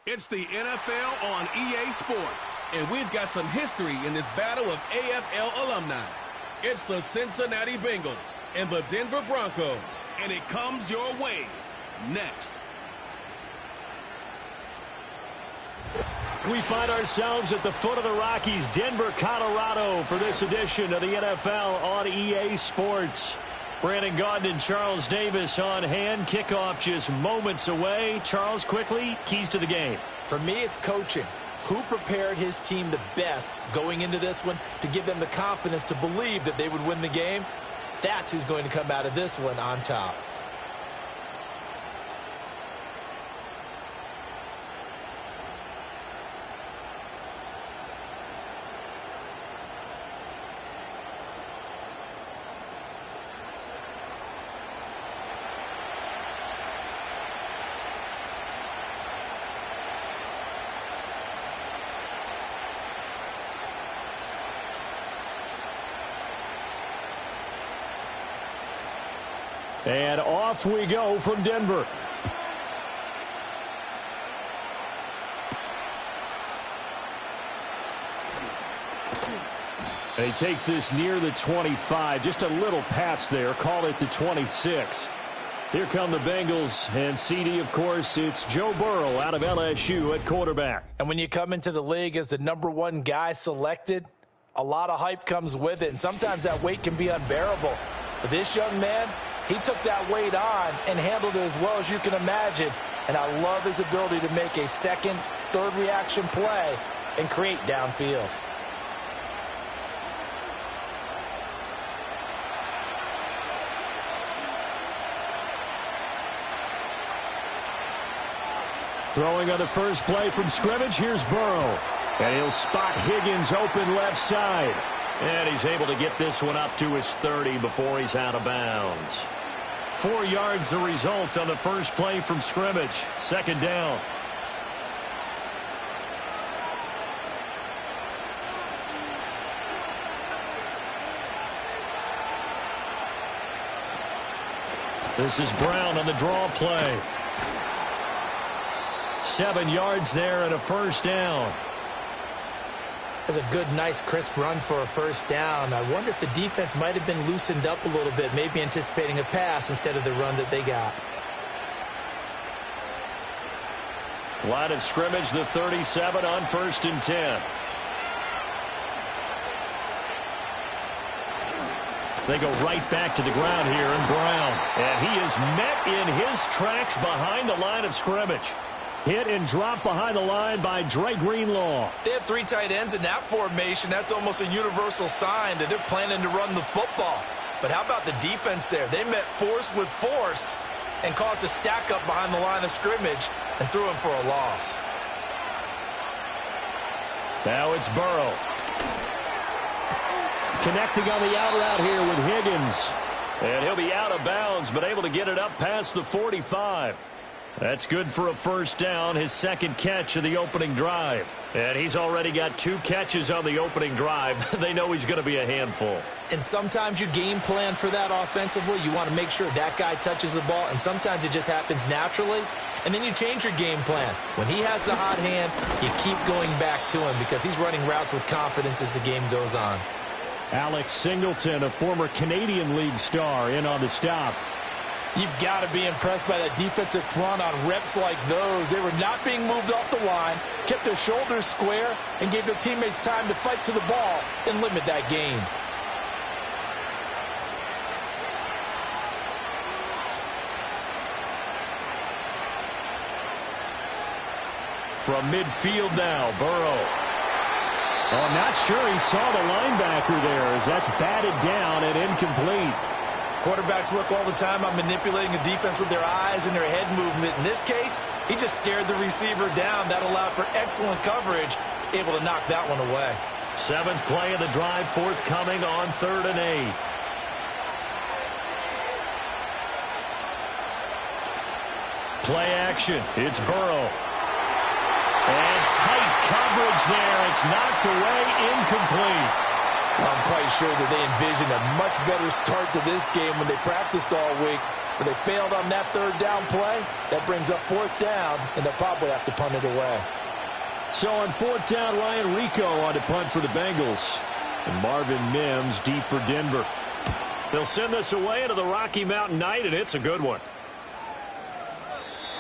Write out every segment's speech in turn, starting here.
It's the NFL on EA Sports, and we've got some history in this battle of AFL alumni. It's the Cincinnati Bengals and the Denver Broncos, and it comes your way next. We find ourselves at the foot of the Rockies, Denver, Colorado, for this edition of the NFL on EA Sports. Brandon Gaudin and Charles Davis on hand. Kickoff just moments away. Charles, quickly, keys to the game. For me, it's coaching. Who prepared his team the best going into this one to give them the confidence to believe that they would win the game? That's who's going to come out of this one on top. And off we go from Denver. And he takes this near the 25. Just a little pass there. Call it the 26. Here come the Bengals. And CD, of course, it's Joe Burrow out of LSU at quarterback. And when you come into the league as the #1 guy selected, a lot of hype comes with it. And sometimes that weight can be unbearable. But this young man, he took that weight on and handled it as well as you can imagine. And I love his ability to make a second, third reaction play and create downfield. Throwing on the first play from scrimmage, here's Burrow. And he'll spot Higgins open left side. And he's able to get this one up to his 30 before he's out of bounds. 4 yards the result on the first play from scrimmage. Second down. This is Brown on the draw play. 7 yards there and a first down. That's a good, nice, crisp run for a first down. I wonder if the defense might have been loosened up a little bit, maybe anticipating a pass instead of the run that they got. Line of scrimmage, the 37 on 1st and 10. They go right back to the ground here, and Brown. And he is met in his tracks behind the line of scrimmage. Hit and drop behind the line by Dre Greenlaw. They have 3 tight ends in that formation. That's almost a universal sign that they're planning to run the football. But how about the defense there? They met force with force and caused a stack up behind the line of scrimmage and threw him for a loss. Now it's Burrow. Connecting on the out route here with Higgins. And he'll be out of bounds, but able to get it up past the 45. That's good for a first down, his second catch of the opening drive. And he's already got 2 catches on the opening drive. They know he's going to be a handful. And sometimes you game plan for that offensively. You want to make sure that guy touches the ball, and sometimes it just happens naturally. And then you change your game plan. When he has the hot hand, you keep going back to him because he's running routes with confidence as the game goes on. Alex Singleton, a former Canadian League star, in on the stop. You've got to be impressed by that defensive front on reps like those. They were not being moved off the line, kept their shoulders square, and gave their teammates time to fight to the ball and limit that gain. From midfield now, Burrow. Oh, I'm not sure he saw the linebacker there as that's batted down and incomplete. Quarterbacks work all the time on manipulating the defense with their eyes and their head movement. In this case, he just stared the receiver down. That allowed for excellent coverage, able to knock that one away. 7th play of the drive, forthcoming on 3rd and 8. Play action. It's Burrow. And tight coverage there. It's knocked away, incomplete. I'm quite sure that they envisioned a much better start to this game when they practiced all week. but they failed on that third down play. That brings up fourth down, and they'll probably have to punt it away. So on fourth down, Ryan Rico on to punt for the Bengals. And Marvin Mims deep for Denver. They'll send this away into the Rocky Mountain night, and it's a good one.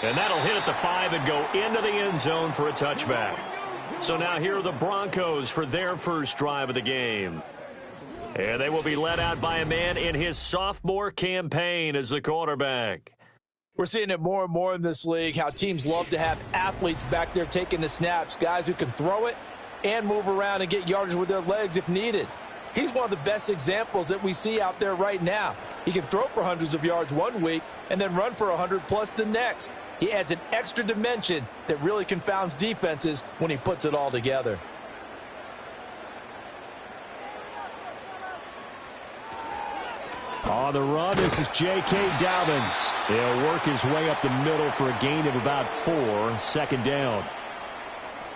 And that'll hit at the 5 and go into the end zone for a touchback. So now here are the Broncos for their first drive of the game. And they will be led out by a man in his sophomore campaign as the quarterback. We're seeing it more and more in this league, how teams love to have athletes back there taking the snaps, guys who can throw it and move around and get yardage with their legs if needed. He's one of the best examples that we see out there right now. He can throw for hundreds of yards one week and then run for 100+ the next. He adds an extra dimension that really confounds defenses when he puts it all together. On the run, this is J.K. Dobbins. He'll work his way up the middle for a gain of about 4, second down.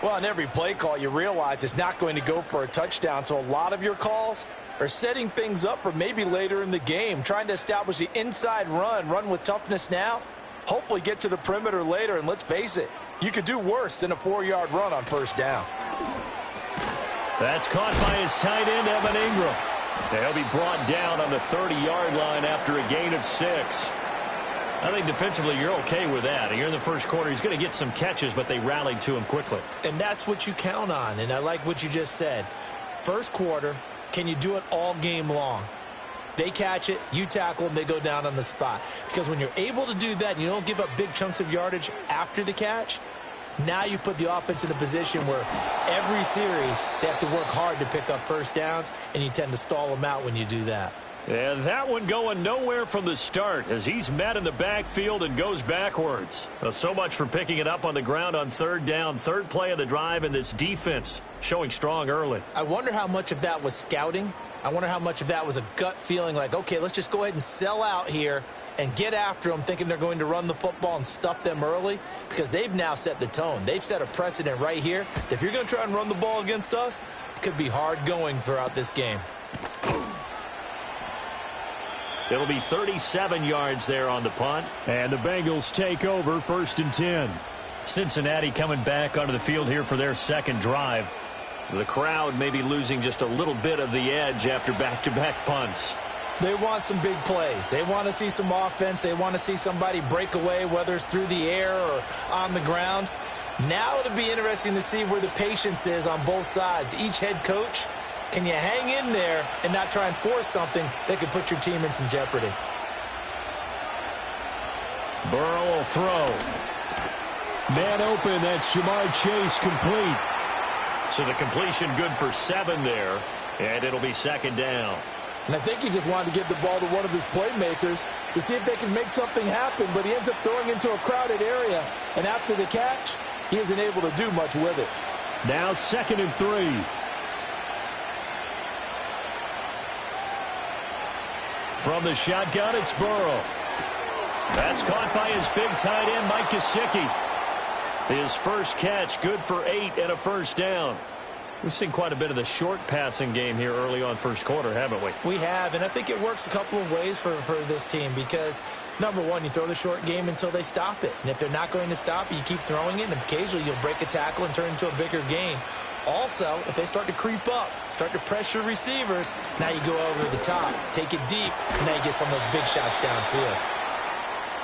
Well, on every play call, you realize it's not going to go for a touchdown, so a lot of your calls are setting things up for maybe later in the game, trying to establish the inside run with toughness now, hopefully get to the perimeter later, and let's face it, you could do worse than a 4-yard run on first down. That's caught by his tight end, Evan Ingram. He'll be brought down on the 30-yard line after a gain of 6. I think defensively you're okay with that. Here in the first quarter, he's going to get some catches, but they rallied to him quickly. And that's what you count on, and I like what you just said. First quarter, can you do it all game long? They catch it, you tackle them, they go down on the spot. Because when you're able to do that and you don't give up big chunks of yardage after the catch, now you put the offense in a position where every series they have to work hard to pick up first downs, and you tend to stall them out when you do that. And that one going nowhere from the start as he's met in the backfield and goes backwards. Well, so much for picking it up on the ground on third down. Third play of the drive, and this defense showing strong early. I wonder how much of that was scouting. I wonder how much of that was a gut feeling like, okay, let's just go ahead and sell out here and get after them, thinking they're going to run the football and stuff them early, because they've now set the tone. They've set a precedent right here. If you're going to try and run the ball against us, it could be hard going throughout this game. It'll be 37 yards there on the punt. And the Bengals take over 1st and 10. Cincinnati coming back onto the field here for their second drive. The crowd may be losing just a little bit of the edge after back-to-back punts. They want some big plays. They want to see some offense. They want to see somebody break away, whether it's through the air or on the ground. Now it'll be interesting to see where the patience is on both sides. Each head coach, can you hang in there and not try and force something that could put your team in some jeopardy? Burrow will throw. Man open, that's Jamar Chase complete. So the completion good for 7 there, and it'll be second down. And I think he just wanted to give the ball to one of his playmakers to see if they can make something happen, but he ends up throwing into a crowded area, and after the catch, he isn't able to do much with it. Now 2nd and 3. From the shotgun, it's Burrow. That's caught by his big tight end, Mike Gesicki. His first catch, good for 8 and a first down. We've seen quite a bit of the short passing game here early on first quarter, haven't we? We have, and I think it works a couple of ways for this team because, number one, you throw the short game until they stop it. And if they're not going to stop it, you keep throwing it, and occasionally you'll break a tackle and turn it into a bigger gain. Also, if they start to creep up, start to pressure receivers, now you go over the top, take it deep, and now you get some of those big shots downfield.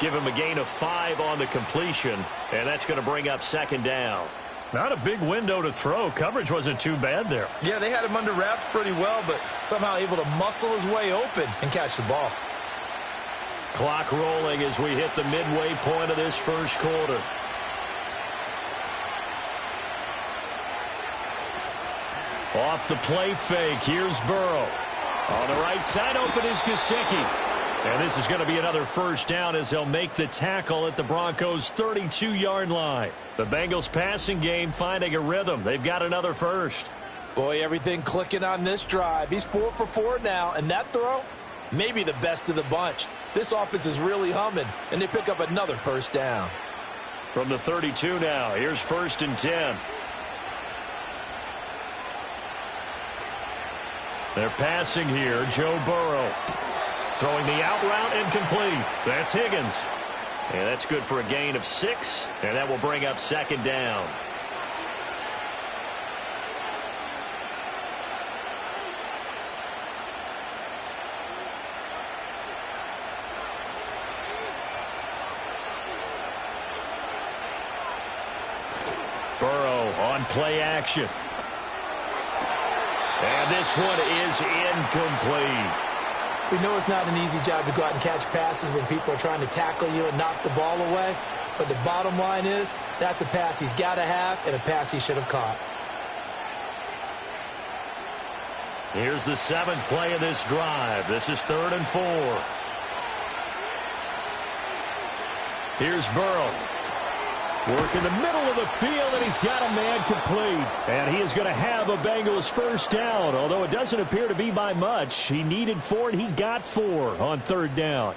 Give him a gain of 5 on the completion, and that's going to bring up second down. Not a big window to throw. Coverage wasn't too bad there. Yeah, they had him under wraps pretty well, but somehow able to muscle his way open and catch the ball. Clock rolling as we hit the midway point of this first quarter. Off the play fake, here's Burrow. On the right side, open is Gesicki. And this is going to be another first down as they'll make the tackle at the Broncos' 32-yard line. The Bengals passing game finding a rhythm. They've got another first. Boy, everything clicking on this drive. He's 4 for 4 now, and that throw, maybe the best of the bunch. This offense is really humming, and they pick up another first down. From the 32 now, here's 1st and 10. They're passing here, Joe Burrow. Throwing the out route and complete. That's Higgins. And that's good for a gain of 6, and that will bring up second down. Burrow on play action. And this one is incomplete. We know it's not an easy job to go out and catch passes when people are trying to tackle you and knock the ball away. But the bottom line is, that's a pass he's got to have and a pass he should have caught. Here's the 7th play of this drive. This is 3rd and 4. Here's Burrow. Work in the middle of the field, and he's got a man complete. And he is going to have a Bengals first down, although it doesn't appear to be by much. He needed 4, and he got 4 on 3rd down.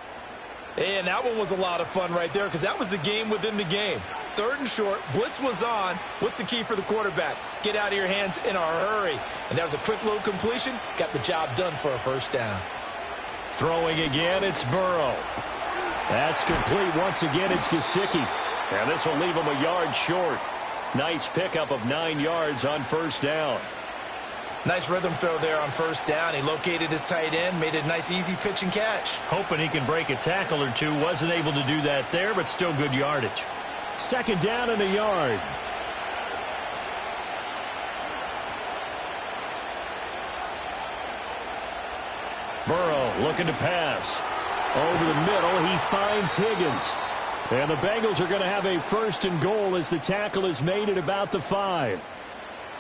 And that one was a lot of fun right there because that was the game within the game. 3rd and short, blitz was on. What's the key for the quarterback? Get out of your hands in a hurry. And that was a quick little completion. Got the job done for a first down. Throwing again, it's Burrow. That's complete once again. It's Gesicki. And this will leave him a yard short. Nice pickup of 9 yards on first down. Nice rhythm throw there on first down. He located his tight end, made it a nice easy pitch and catch. Hoping he can break a tackle or two. Wasn't able to do that there, but still good yardage. 2nd down and a yard. Burrow looking to pass. Over the middle, he finds Higgins. And the Bengals are going to have a 1st and goal as the tackle is made at about the 5.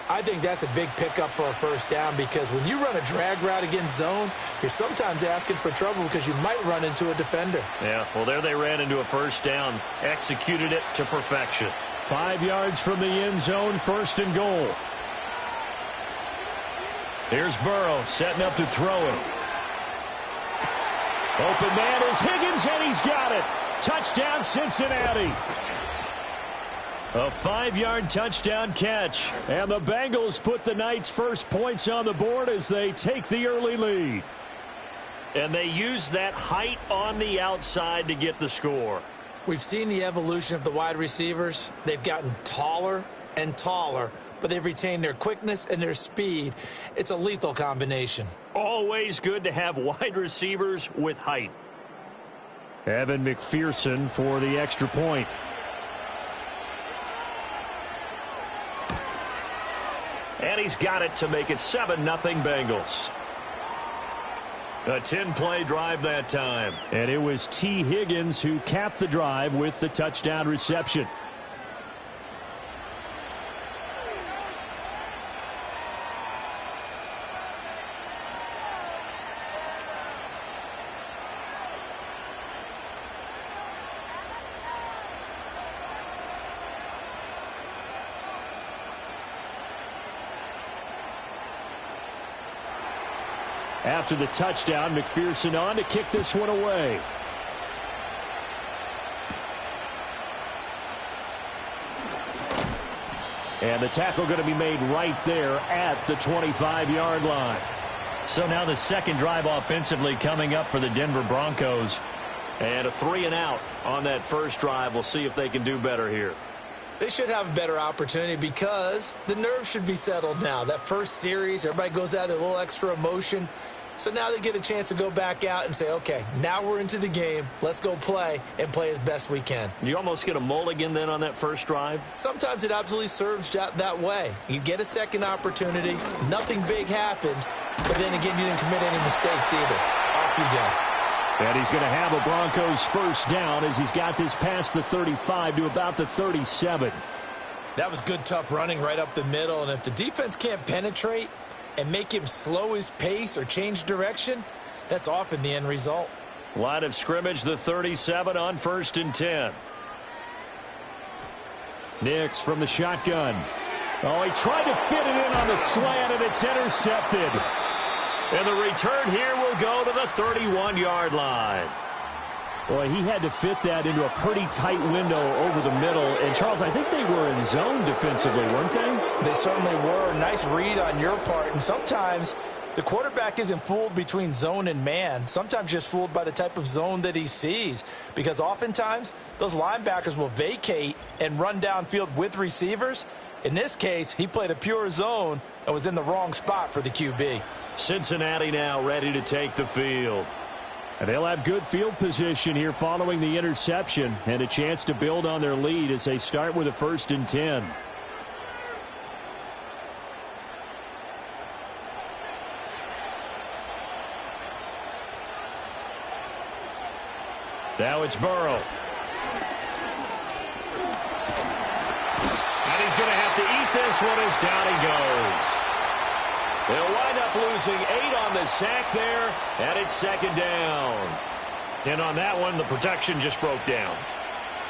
I think that's a big pickup for a first down because when you run a drag route against zone, you're sometimes asking for trouble because you might run into a defender. Yeah, well, there they ran into a first down. Executed it to perfection. 5 yards from the end zone, 1st and goal. Here's Burrow setting up to throw it. Open man is Higgins, and he's got it. Touchdown, Cincinnati. A 5-yard touchdown catch. And the Bengals put the Knights' first points on the board as they take the early lead. And they use that height on the outside to get the score. We've seen the evolution of the wide receivers. They've gotten taller and taller, but they've retained their quickness and their speed. It's a lethal combination. Always good to have wide receivers with height. Evan McPherson for the extra point. And he's got it to make it 7-0 Bengals. A 10-play drive that time. And it was T. Higgins who capped the drive with the touchdown reception. After the touchdown, McPherson on to kick this one away. And the tackle going to be made right there at the 25-yard line. So now the second drive offensively coming up for the Denver Broncos. And a 3-and-out on that first drive. We'll see if they can do better here. They should have a better opportunity because the nerves should be settled now. That first series, everybody goes out with a little extra emotion. So now they get a chance to go back out and say, okay, now we're into the game. Let's go play and play as best we can. You almost get a mulligan then on that first drive? Sometimes it absolutely serves that way. You get a second opportunity. Nothing big happened. But then again, you didn't commit any mistakes either. Off you go. And he's going to have a Broncos first down as he's got this past the 35 to about the 37. That was good, tough running right up the middle. And if the defense can't penetrate and make him slow his pace or change direction, that's often the end result. Line of scrimmage, the 37 on 1st and 10. Nix from the shotgun. Oh, he tried to fit it in on the slant, and it's intercepted. And the return here will go to the 31-yard line. Boy, he had to fit that into a pretty tight window over the middle. And, Charles, I think they were in zone defensively, weren't they? They certainly were. Nice read on your part. And sometimes The quarterback isn't fooled between zone and man, sometimes just fooled by the type of zone that he sees, because oftentimes those linebackers will vacate and run downfield with receivers. In this case, he played a pure zone and was in the wrong spot for the QB. Cincinnati now ready to take the field. And they'll have good field position here following the interception and a chance to build on their lead as they start with a 1st and 10. Now it's Burrow. And he's going to have to eat this one as down he goes. They'll wind up losing 8 on the sack there, and it's 2nd down. And on that one, the protection just broke down.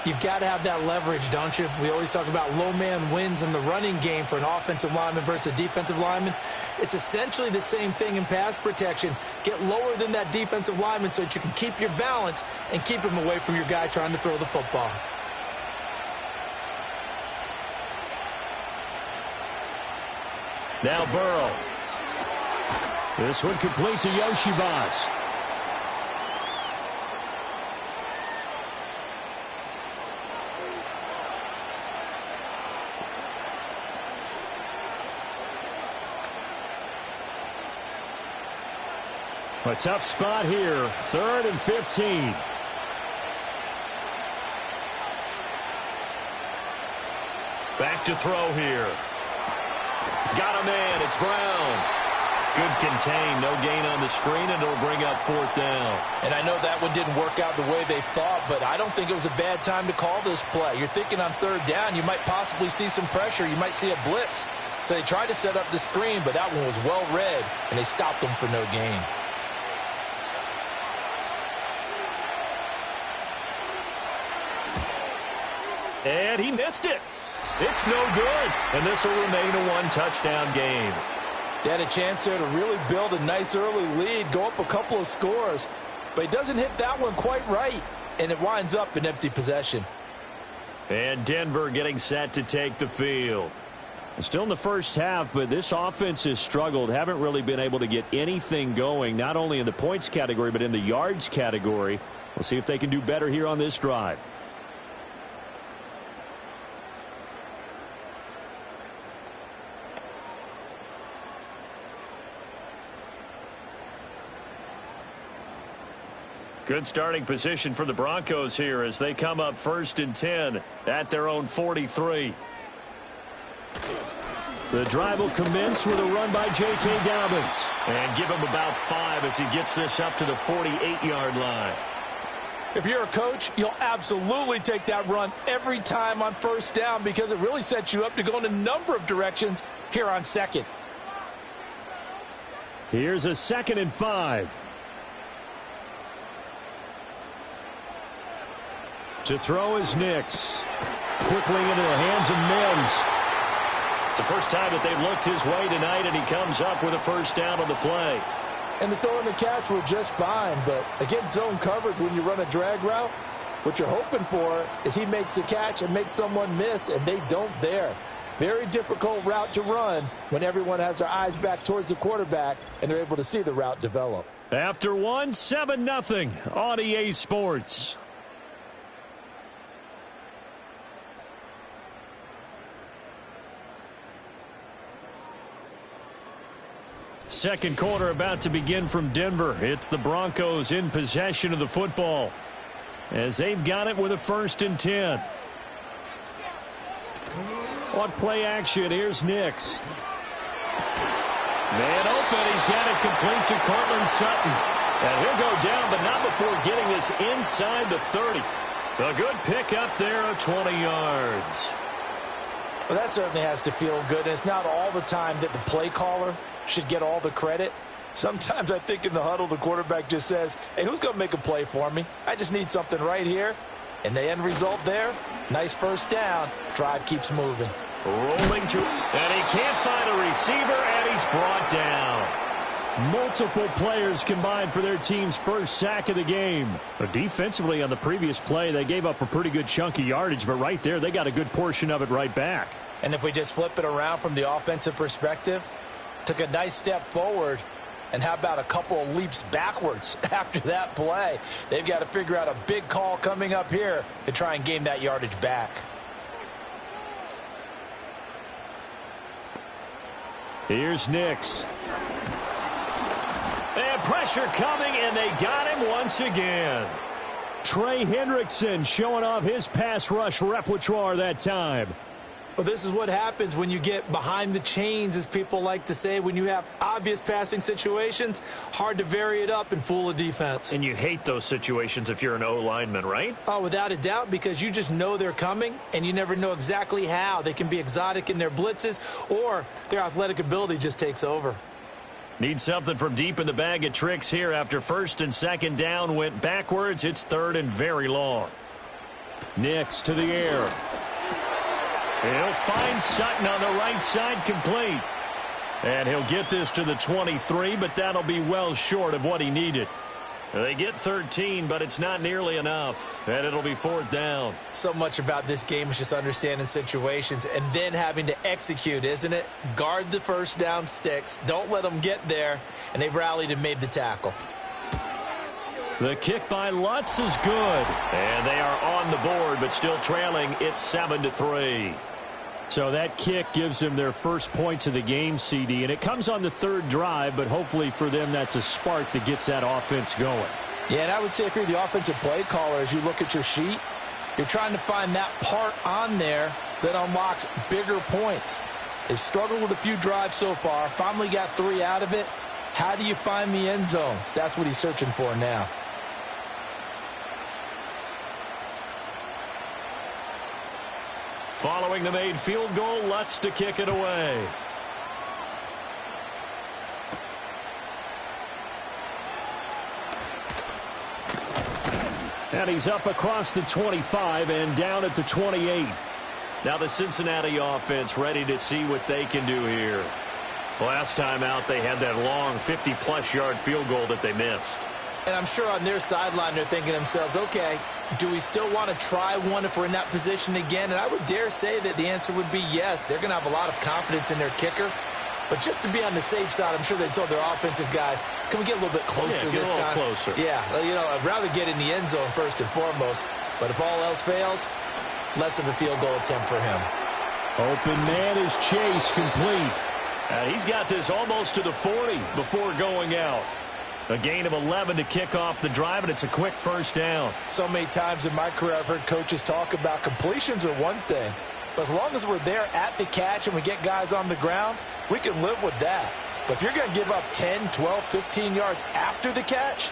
You've got to have that leverage, don't you? We always talk about low man wins in the running game for an offensive lineman versus a defensive lineman. It's essentially the same thing in pass protection. Get lower than that defensive lineman so that you can keep your balance and keep him away from your guy trying to throw the football. Now Burrow. This one complete to Yoshibas. A tough spot here. 3rd and 15. Back to throw here. Got a man. It's Brown. Good contain. No gain on the screen, and it'll bring up 4th down. And I know that one didn't work out the way they thought, but I don't think it was a bad time to call this play. You're thinking on 3rd down, you might possibly see some pressure. You might see a blitz. So they tried to set up the screen, but that one was well read, and they stopped them for no gain. And he missed it. It's no good. And this will remain a 1-touchdown game. They had a chance there to really build a nice early lead, go up a couple of scores. But he doesn't hit that one quite right. And it winds up an empty possession. And Denver getting set to take the field. Still in the first half, but this offense has struggled. Haven't really been able to get anything going, not only in the points category, but in the yards category. We'll see if they can do better here on this drive. Good starting position for the Broncos here as they come up 1st and 10 at their own 43. The drive will commence with a run by J.K. Dobbins. And give him about 5 as he gets this up to the 48-yard line. If you're a coach, you'll absolutely take that run every time on 1st down because it really sets you up to go in a number of directions here on 2nd. Here's a 2nd and 5. To throw is Nix. Quickly into the hands of Mims. It's the first time that they've looked his way tonight, and he comes up with a 1st down on the play. And the throw and the catch were just fine, but against zone coverage when you run a drag route, what you're hoping for is he makes the catch and makes someone miss, and they don't there. Very difficult route to run when everyone has their eyes back towards the quarterback and they're able to see the route develop. After 1, 7-0 on EA Sports. Second quarter about to begin from Denver. It's the Broncos in possession of the football as they've got it with a 1st and 10. On play action, here's Nix. Man open, he's got it complete to Cortland Sutton. And he'll go down, but not before getting this inside the 30. A good pick up there of 20 yards. Well, that certainly has to feel good. And it's not all the time that the play caller should get all the credit. Sometimes I think in the huddle, the quarterback just says, hey, who's going to make a play for me? I just need something right here. And the end result there, nice 1st down. Drive keeps moving. Rolling to, and he can't find a receiver, and he's brought down. Multiple players combined for their team's 1st sack of the game. But defensively on the previous play, they gave up a pretty good chunk of yardage, but right there, they got a good portion of it right back. And if we just flip it around from the offensive perspective, took a nice step forward, And how about a couple of leaps backwards after that play? They've got to figure out a big call coming up here to try and gain that yardage back. Here's Nix. And pressure coming, and they got him once again. Trey Hendrickson showing off his pass rush repertoire that time. Well, this is what happens when you get behind the chains, as people like to say. When you have obvious passing situations, hard to vary it up and fool a defense. And you hate those situations if you're an O-lineman, right? Oh, without a doubt, because you just know they're coming, and you never know exactly how. They can be exotic in their blitzes, or their athletic ability just takes over. Need something from deep in the bag of tricks here after first and second down went backwards. It's third and very long. Nix to the air. He'll find Sutton on the right side, complete. And he'll get this to the 23, but that'll be well short of what he needed. They get 13, but it's not nearly enough, and it'll be fourth down. So much about this game is just understanding situations and then having to execute, isn't it? Guard the first down sticks. Don't let them get there, and they've rallied and made the tackle. The kick by Lutz is good, and they are on the board, but still trailing. It's 7-3. So that kick gives them their first points of the game, CD, and it comes on the third drive, but hopefully for them that's a spark that gets that offense going. Yeah, and I would say if you're the offensive play caller, as you look at your sheet, you're trying to find that part on there that unlocks bigger points. They've struggled with a few drives so far, finally got 3 out of it. How do you find the end zone? That's what he's searching for now. Following the made field goal, Lutz to kick it away. And he's up across the 25 and down at the 28. Now the Cincinnati offense ready to see what they can do here. Last time out, they had that long 50-plus yard field goal that they missed. And I'm sure on their sideline they're thinking to themselves, okay, do we still want to try one if we're in that position again? And I would dare say that the answer would be yes. They're going to have a lot of confidence in their kicker. But just to be on the safe side, I'm sure they told their offensive guys, can we get a little bit closer this time? Closer. Yeah, you know, I'd rather get in the end zone first and foremost. But if all else fails, less of a field goal attempt for him. Open man is Chase, complete. He's got this almost to the 40 before going out. A gain of 11 to kick off the drive, and it's a quick first down. So many times in my career I've heard coaches talk about completions are one thing. But as long as we're there at the catch and we get guys on the ground, we can live with that. But if you're going to give up 10, 12, 15 yards after the catch,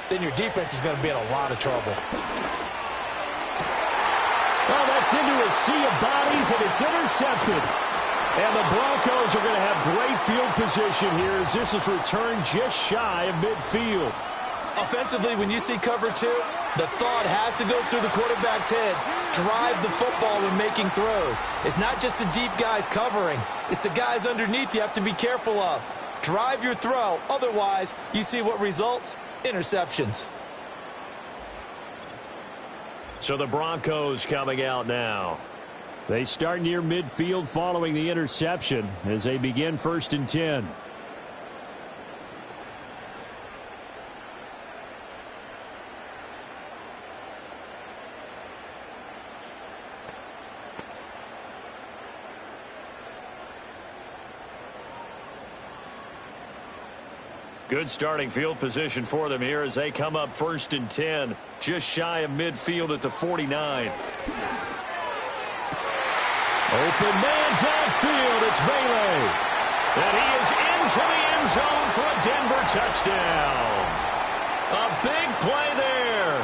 then your defense is going to be in a lot of trouble. Well, that's into a sea of bodies, and it's intercepted. And the Broncos are going to have great field position here as this is returned just shy of midfield. Offensively, when you see cover 2, the thought has to go through the quarterback's head. Drive the football when making throws. It's not just the deep guys covering. It's the guys underneath you have to be careful of. Drive your throw. Otherwise, you see what results? Interceptions. So the Broncos coming out now. They start near midfield following the interception as they begin first and 10. Good starting field position for them here as they come up first and 10, just shy of midfield at the 49. Open man downfield, it's Vele. And he is into the end zone for a Denver touchdown. A big play there.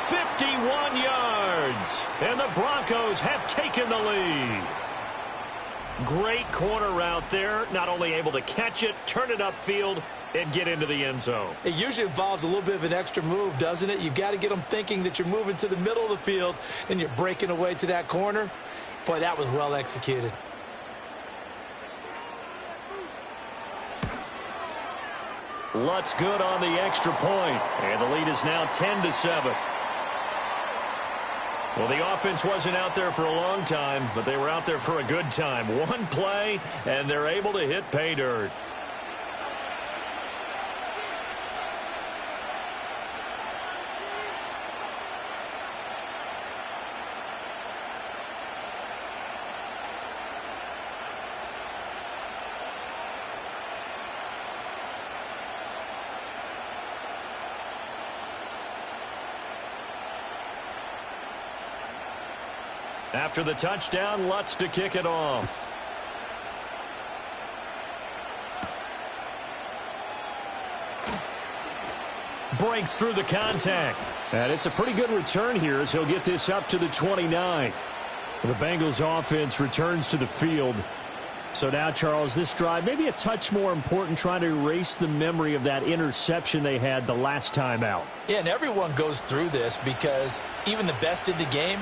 51 yards. And the Broncos have taken the lead. Great corner route there. Not only able to catch it, turn it upfield, and get into the end zone. It usually involves a little bit of an extra move, doesn't it? You've got to get them thinking that you're moving to the middle of the field and you're breaking away to that corner. Boy, that was well executed. Lutz good on the extra point, and the lead is now 10-7. Well, the offense wasn't out there for a long time, but they were out there for a good time. One play, and they're able to hit pay dirt. After the touchdown, Lutz to kick it off. Breaks through the contact. And it's a pretty good return here as he'll get this up to the 29. The Bengals offense returns to the field. So now, Charles, this drive maybe a touch more important, trying to erase the memory of that interception they had the last time out. Yeah, and everyone goes through this because even the best in the game,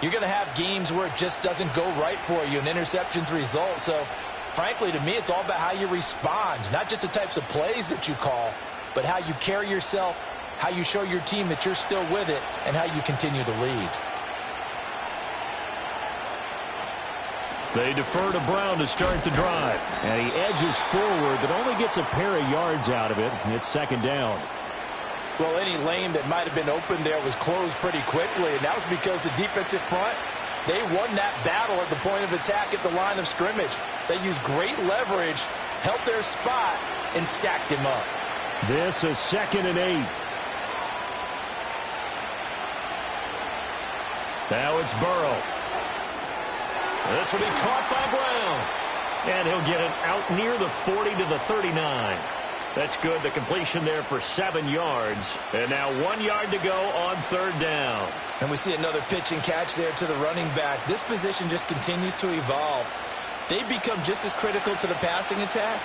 you're going to have games where it just doesn't go right for you and interceptions result. So, frankly, to me, it's all about how you respond, not just the types of plays that you call, but how you carry yourself, how you show your team that you're still with it, and how you continue to lead. They defer to Brown to start the drive. And he edges forward, but only gets a pair of yards out of it. It's second down. Well, any lane that might have been open there was closed pretty quickly, and that was because the defensive front, they won that battle at the point of attack at the line of scrimmage. They used great leverage, held their spot, and stacked him up. This is 2nd and 8. Now it's Burrow. This will be caught by Brown. And he'll get it out near the 40 to the 39. That's good. The completion there for 7 yards. And now 1 yard to go on 3rd down. And we see another pitch and catch there to the running back. This position just continues to evolve. They become just as critical to the passing attack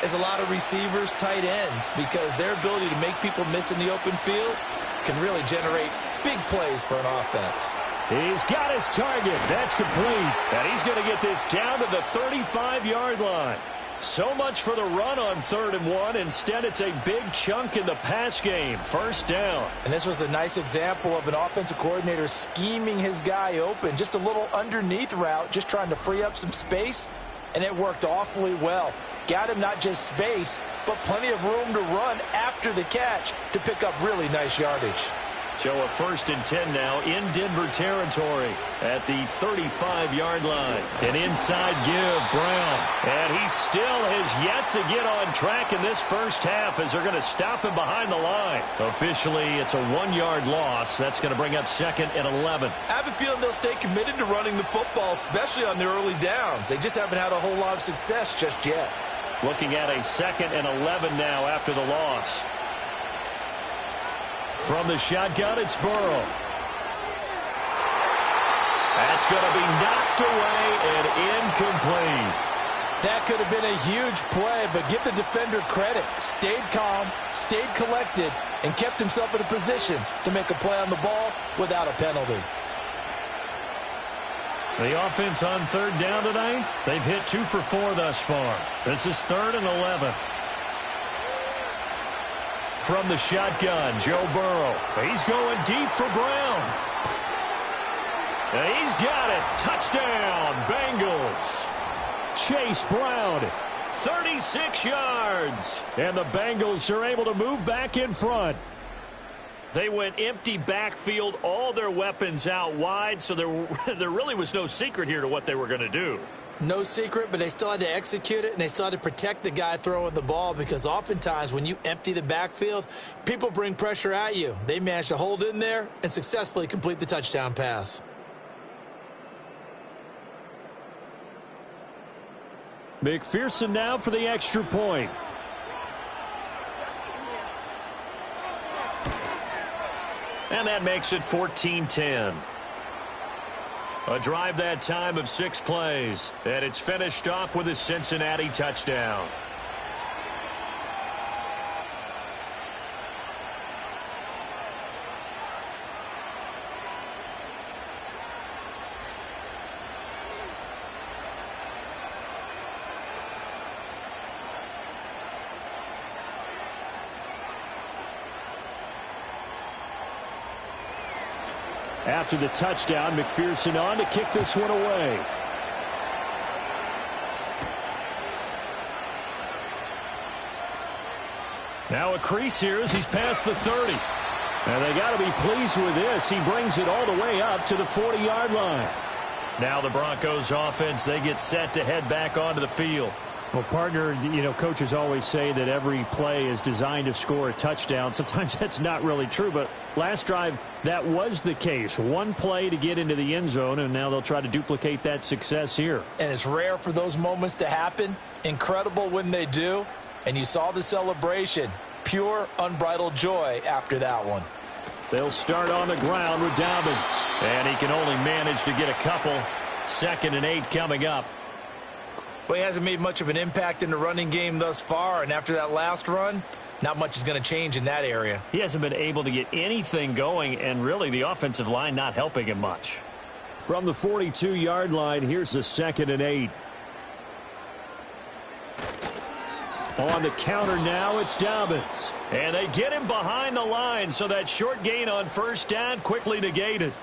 as a lot of receivers, tight ends, because their ability to make people miss in the open field can really generate big plays for an offense. He's got his target. That's complete. And he's going to get this down to the 35-yard line. So much for the run on 3rd and 1. Instead, it's a big chunk in the pass game. 1st down. And this was a nice example of an offensive coordinator scheming his guy open. Just a little underneath route, just trying to free up some space. And it worked awfully well. Got him not just space, but plenty of room to run after the catch to pick up really nice yardage. So a 1st and 10 now in Denver territory at the 35-yard line. An inside give, Brown. And he still has yet to get on track in this first half as they're going to stop him behind the line. Officially, it's a 1-yard loss. That's going to bring up 2nd and 11. I have a feeling they'll stay committed to running the football, especially on their early downs. They just haven't had a whole lot of success just yet. Looking at a 2nd and 11 now after the loss. From the shotgun, it's Burrow. That's going to be knocked away and incomplete. That could have been a huge play, but give the defender credit. Stayed calm, stayed collected, and kept himself in a position to make a play on the ball without a penalty. The offense on 3rd down tonight, they've hit 2 for 4 thus far. This is 3rd and 11. From the shotgun, Joe Burrow. He's going deep for Brown. And he's got it. Touchdown, Bengals. Chase Brown, 36 yards. And the Bengals are able to move back in front. They went empty backfield, all their weapons out wide, so there really was no secret here to what they were going to do. No secret, but they still had to execute it, and they still had to protect the guy throwing the ball, because oftentimes when you empty the backfield, people bring pressure at you. They managed to hold in there and successfully complete the touchdown pass. McPherson now for the extra point. And that makes it 14-10. A drive that time of 6 plays. And it's finished off with a Cincinnati touchdown. After the touchdown, McPherson on to kick this one away. Now a crease here as he's past the 30. And they got to be pleased with this. He brings it all the way up to the 40-yard line. Now the Broncos offense, they get set to head back onto the field. Well, partner, coaches always say that every play is designed to score a touchdown. Sometimes that's not really true, but last drive, that was the case. One play to get into the end zone, and now they'll try to duplicate that success here. And it's rare for those moments to happen. Incredible when they do. And you saw the celebration. Pure, unbridled joy after that one. They'll start on the ground with Dobbins. And he can only manage to get a couple. 2nd and 8 coming up. Well, he hasn't made much of an impact in the running game thus far, and after that last run, not much is going to change in that area. He hasn't been able to get anything going, and really the offensive line not helping him much. From the 42-yard line, here's the 2nd and 8. On the counter now, it's Dobbins. And they get him behind the line, so that short gain on first down quickly negated.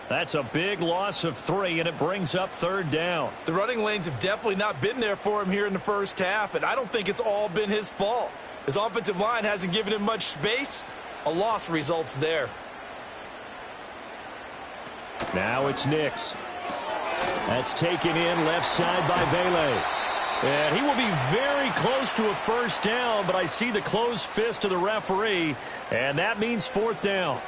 That's a big loss of 3, and it brings up 3rd down. The running lanes have definitely not been there for him here in the first half, and I don't think it's all been his fault. His offensive line hasn't given him much space. A loss results there. Now it's Nix. That's taken in left side by Vele. And he will be very close to a first down, but I see the closed fist of the referee, and that means 4th down.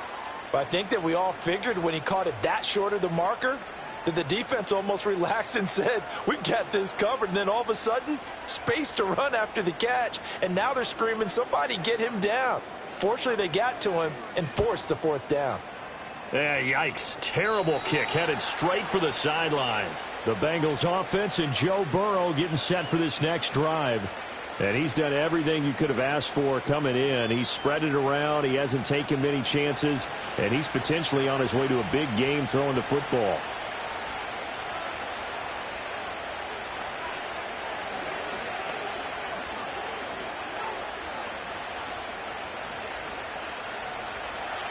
But I think that we all figured when he caught it that short of the marker that the defense almost relaxed and said, we got this covered. And then all of a sudden, space to run after the catch. And now they're screaming, somebody get him down. Fortunately, they got to him and forced the 4th down. Yeah, yikes. Terrible kick headed straight for the sidelines. The Bengals offense and Joe Burrow getting set for this next drive. And he's done everything you could have asked for coming in. He's spread it around. He hasn't taken many chances. And he's potentially on his way to a big game throwing the football.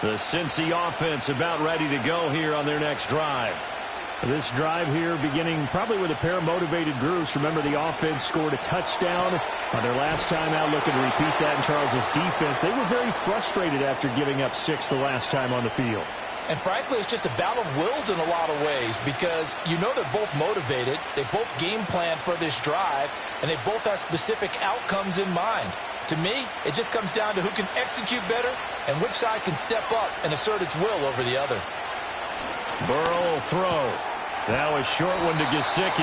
The Cincy offense about ready to go here on their next drive. This drive here beginning probably with a pair of motivated groups. Remember, the offense scored a touchdown on their last time out, looking to repeat that in Charles's defense. They were very frustrated after giving up 6 the last time on the field. And frankly, it's just a battle of wills in a lot of ways because they're both motivated. They both game plan for this drive, and they both have specific outcomes in mind. To me, it just comes down to who can execute better and which side can step up and assert its will over the other. Burrow will throw. Now a short one to Gesicki.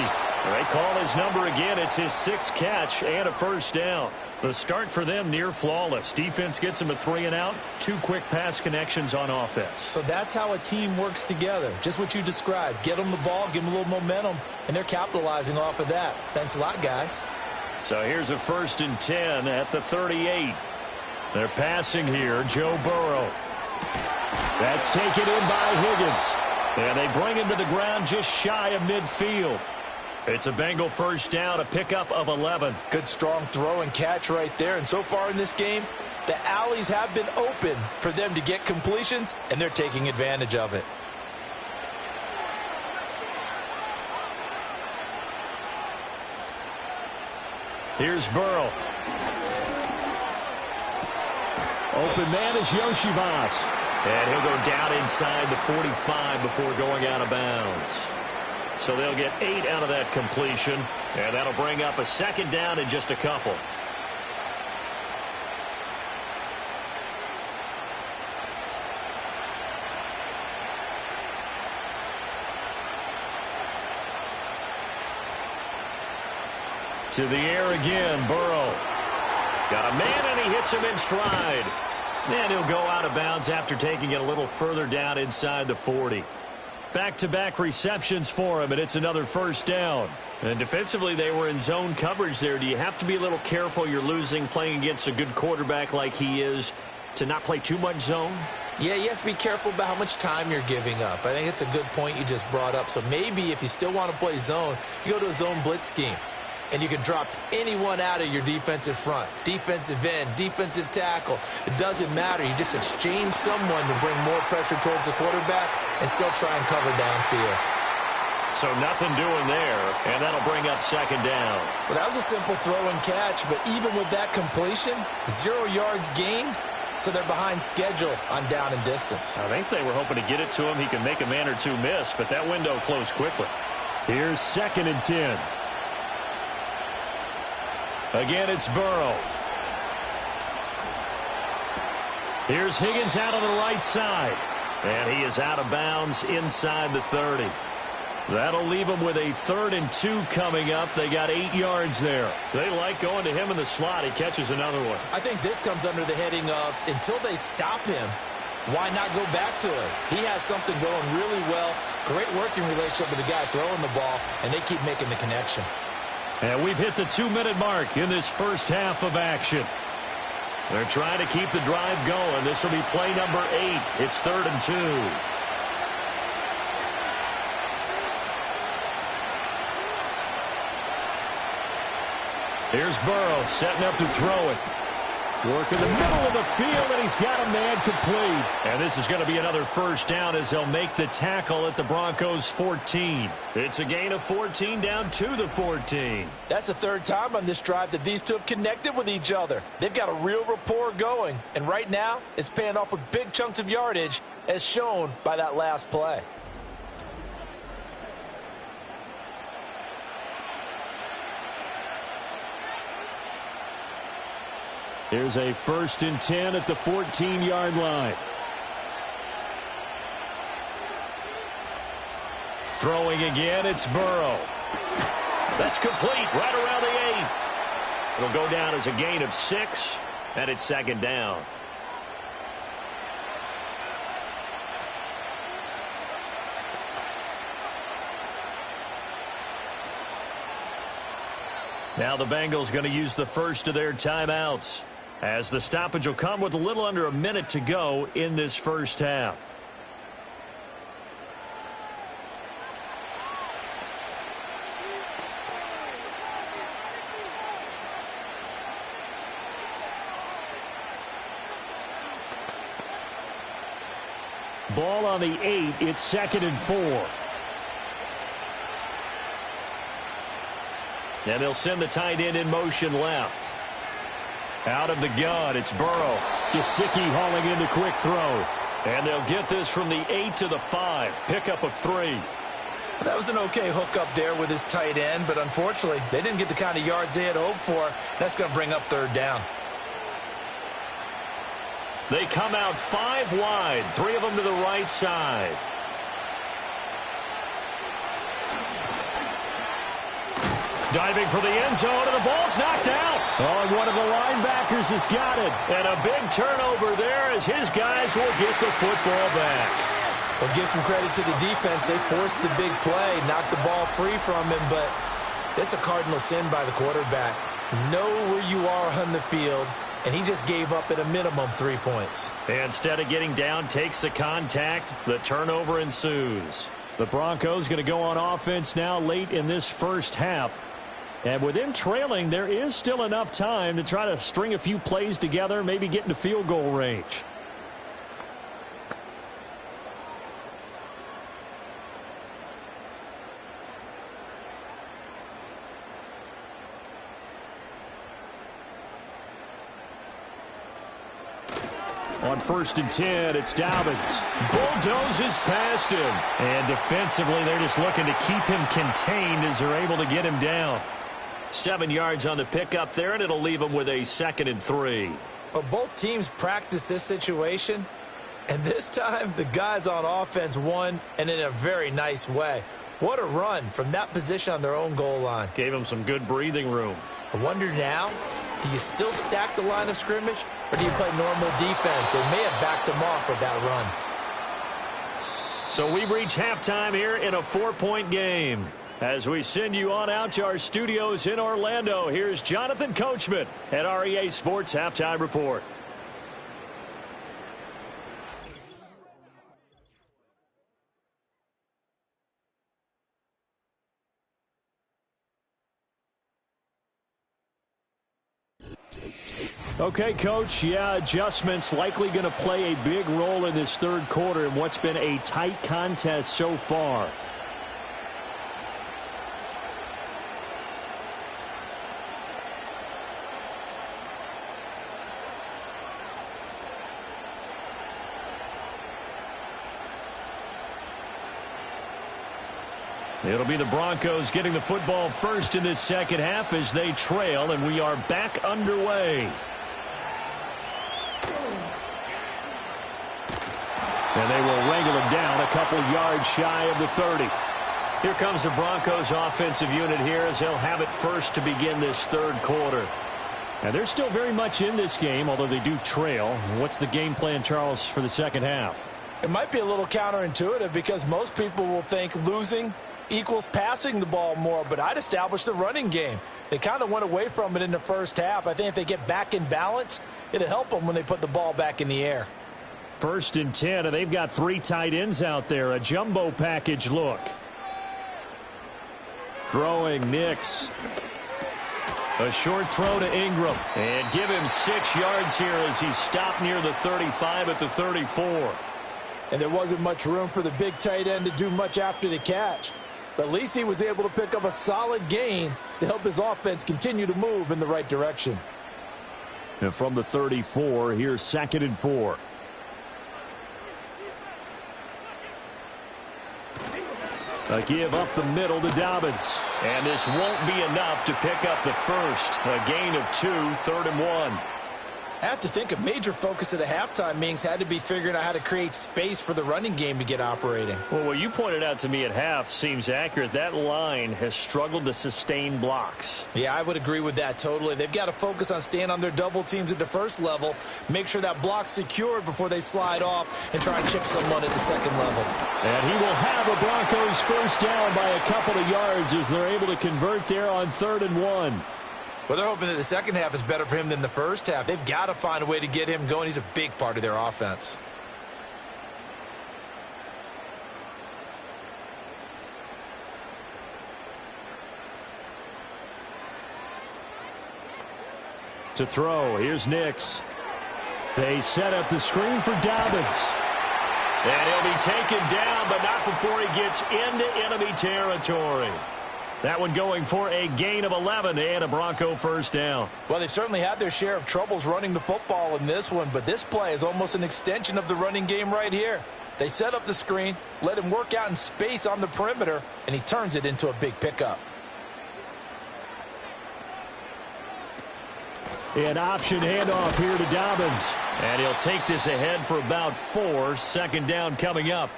They call his number again. It's his 6th catch and a first down. The start for them near flawless. Defense gets him a 3 and out. 2 quick pass connections on offense. So that's how a team works together. Just what you described. Get them the ball, give them a little momentum, and they're capitalizing off of that. Thanks a lot, guys. So here's a 1st and 10 at the 38. They're passing here. Joe Burrow. That's taken in by Higgins. And they bring him to the ground just shy of midfield. It's a Bengal first down, a pickup of 11. Good strong throw and catch right there. And so far in this game, the alleys have been open for them to get completions, and they're taking advantage of it. Here's Burrow. Open man is Yoshivas. And he'll go down inside the 45 before going out of bounds. So they'll get 8 out of that completion. And that'll bring up a 2nd down in just a couple. To the air again, Burrow. Got a man, and he hits him in stride. And he'll go out of bounds after taking it a little further down inside the 40. Back-to-back receptions for him, and it's another first down. And defensively, they were in zone coverage there. Do you have to be a little careful you're losing playing against a good quarterback like he is to not play too much zone? Yeah, you have to be careful about how much time you're giving up. I think it's a good point you just brought up. So maybe if you still want to play zone, you go to a zone blitz scheme. And you can drop anyone out of your defensive front, defensive end, defensive tackle. It doesn't matter. You just exchange someone to bring more pressure towards the quarterback and still try and cover downfield. So nothing doing there, and that'll bring up 2nd down. Well, that was a simple throw and catch, but even with that completion, 0 yards gained, so they're behind schedule on down and distance. I think they were hoping to get it to him. He can make a man or two miss, but that window closed quickly. Here's 2nd and 10. Again, it's Burrow. Here's Higgins out on the right side. And he is out of bounds inside the 30. That'll leave them with a 3rd and 2 coming up. They got 8 yards there. They like going to him in the slot. He catches another one. I think this comes under the heading of until they stop him, why not go back to it? He has something going really well. Great working relationship with the guy throwing the ball, and they keep making the connection. And we've hit the 2-minute mark in this first half of action. They're trying to keep the drive going. This will be play number 8. It's 3rd and 2. Here's Burrow setting up to throw it. Working the middle of the field, and he's got a man complete. And this is going to be another first down as they'll make the tackle at the Broncos' 14. It's a gain of 14 down to the 14. That's the 3rd time on this drive that these two have connected with each other. They've got a real rapport going, and right now it's paying off with big chunks of yardage as shown by that last play. Here's a 1st and 10 at the 14-yard line. Throwing again, it's Burrow. That's complete right around the 8. It'll go down as a gain of 6, and it's 2nd down. Now the Bengals going to use the first of their timeouts, as the stoppage will come with a little under a minute to go in this first half. Ball on the 8. It's 2nd and 4. And they'll send the tight end in motion left. Out of the gun, it's Burrow. Gesicki hauling in the quick throw. And they'll get this from the 8 to the 5. Pickup of 3. That was an okay hook up there with his tight end, but unfortunately, they didn't get the kind of yards they had hoped for. That's going to bring up 3rd down. They come out 5 wide, 3 of them to the right side. Diving for the end zone, and the ball's knocked out. Oh, and one of the linebackers has got it. And a big turnover there as his guys will get the football back. Well, give some credit to the defense. They forced the big play, knocked the ball free from him, but it's a cardinal sin by the quarterback. Know where you are on the field, and he just gave up at a minimum 3 points. And instead of getting down, takes the contact. The turnover ensues. The Broncos going to go on offense now late in this first half. And with them trailing, there is still enough time to try to string a few plays together, maybe get into field goal range. On 1st and 10, it's Dobbins. Bulldozes past him. And defensively, they're just looking to keep him contained as they're able to get him down. 7 yards on the pickup there, and it'll leave him with a 2nd and 3. Well, both teams practice this situation, and this time the guys on offense won, and in a very nice way. What a run from that position on their own goal line. Gave him some good breathing room. I wonder now, do you still stack the line of scrimmage, or do you play normal defense? They may have backed him off with that run. So we've reached halftime here in a 4-point game. As we send you on out to our studios in Orlando, here's Jonathan Coachman at our EA Sports Halftime Report. Okay, Coach, adjustments likely going to play a big role in this 3rd quarter in what's been a tight contest so far. It'll be the Broncos getting the football first in this second half as they trail, and we are back underway. And they will wrangle it down a couple yards shy of the 30. Here comes the Broncos offensive unit here as they'll have it first to begin this third quarter. And they're still very much in this game, although they do trail. What's the game plan, Charles, for the second half? It might be a little counterintuitive because most people will think losing equals passing the ball more, but I'd establish the running game. They kind of went away from it in the first half. I think if they get back in balance, it'll help them when they put the ball back in the air. 1st and 10, and they've got 3 tight ends out there. A jumbo package look. Throwing Nix. A short throw to Ingram. And give him 6 yards here as he stopped near the 35 at the 34. And there wasn't much room for the big tight end to do much after the catch. But at least he was able to pick up a solid gain to help his offense continue to move in the right direction. And from the 34, here's 2nd and 4. A give up the middle to Dobbins. And this won't be enough to pick up the first. A gain of 2, 3rd and 1. I have to think a major focus of the halftime meetings had to be figuring out how to create space for the running game to get operating. Well, what you pointed out to me at half seems accurate. That line has struggled to sustain blocks. Yeah, I would agree with that totally. They've got to focus on staying on their double teams at the first level, make sure that block's secured before they slide off and try and chip someone at the second level. And he will have a Broncos first down by a couple of yards as they're able to convert there on 3rd and 1. Well, they're hoping that the second half is better for him than the first half. They've got to find a way to get him going. He's a big part of their offense. To throw, here's Nix. They set up the screen for Dobbins. And he'll be taken down, but not before he gets into enemy territory. That one going for a gain of 11 and a Bronco first down. Well, they certainly had their share of troubles running the football in this one, but this play is almost an extension of the running game right here. They set up the screen, let him work out in space on the perimeter, and he turns it into a big pickup. An option handoff here to Dobbins. And he'll take this ahead for about 4. 2nd down coming up.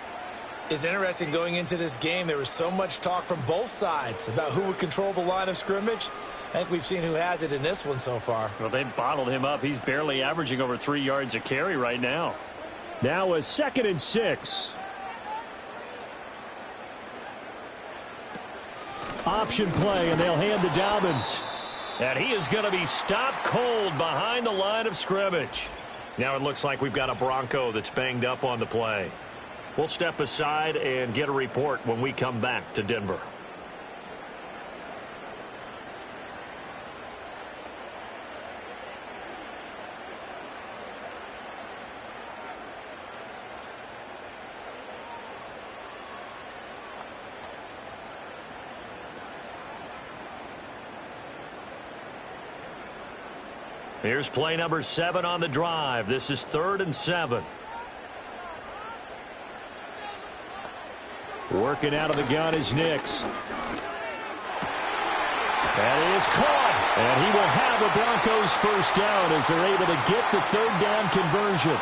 It's interesting going into this game. There was so much talk from both sides about who would control the line of scrimmage. I think we've seen who has it in this one so far. Well, they bottled him up. He's barely averaging over 3 yards a carry right now. Now a 2nd and 6. Option play, and they'll hand to Dobbins. And he is going to be stopped cold behind the line of scrimmage. Now it looks like we've got a Bronco that's banged up on the play. We'll step aside and get a report when we come back to Denver. Here's play number 7 on the drive. This is 3rd and 7. Working out of the gun is Nix. That is caught. And he will have a Broncos first down as they're able to get the 3rd down conversion.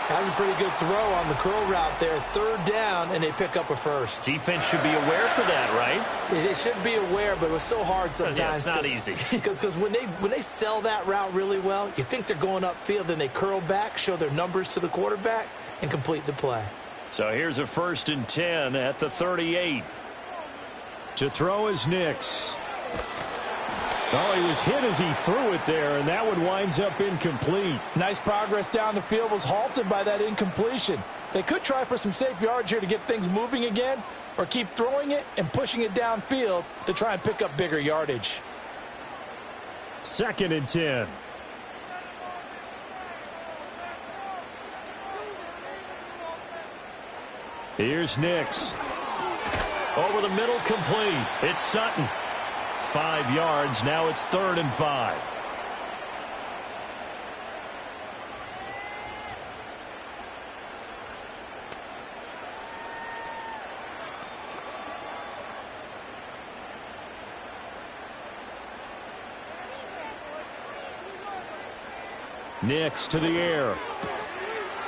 That's a pretty good throw on the curl route there. 3rd down, and they pick up a first. Defense should be aware for that, right? They should be aware, but it was so hard sometimes. Yeah, it's not easy. Because when they sell that route really well, you think they're going upfield, then they curl back, show their numbers to the quarterback, and complete the play. So here's a 1st and 10 at the 38. To throw is Nix. Oh, he was hit as he threw it there, and that one winds up incomplete. Nice progress down the field, was halted by that incompletion. They could try for some safe yards here to get things moving again, or keep throwing it and pushing it downfield to try and pick up bigger yardage. 2nd and 10. Here's Nix. Over the middle, complete. It's Sutton. 5 yards. Now it's 3rd and 5. Nix to the air.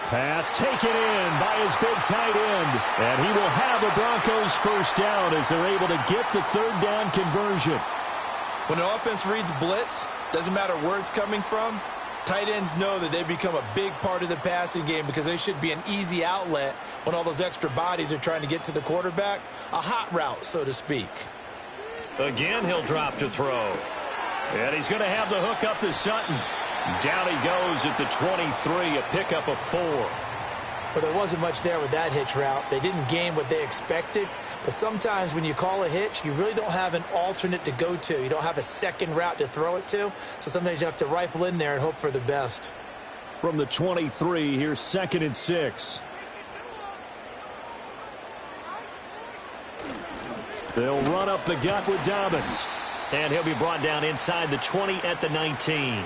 Pass taken in by his big tight end. And he will have a Broncos first down as they're able to get the third down conversion. When the offense reads blitz, doesn't matter where it's coming from, tight ends know that they become a big part of the passing game because they should be an easy outlet when all those extra bodies are trying to get to the quarterback. A hot route, so to speak. Again, he'll drop to throw. And he's going to have the hook up to Sutton. Down he goes at the 23, a pickup of 4. But there wasn't much there with that hitch route. They didn't gain what they expected. But sometimes when you call a hitch, you really don't have an alternate to go to. You don't have a second route to throw it to. So sometimes you have to rifle in there and hope for the best. From the 23, here's 2nd and 6. They'll run up the gut with Dobbins. And he'll be brought down inside the 20 at the 19.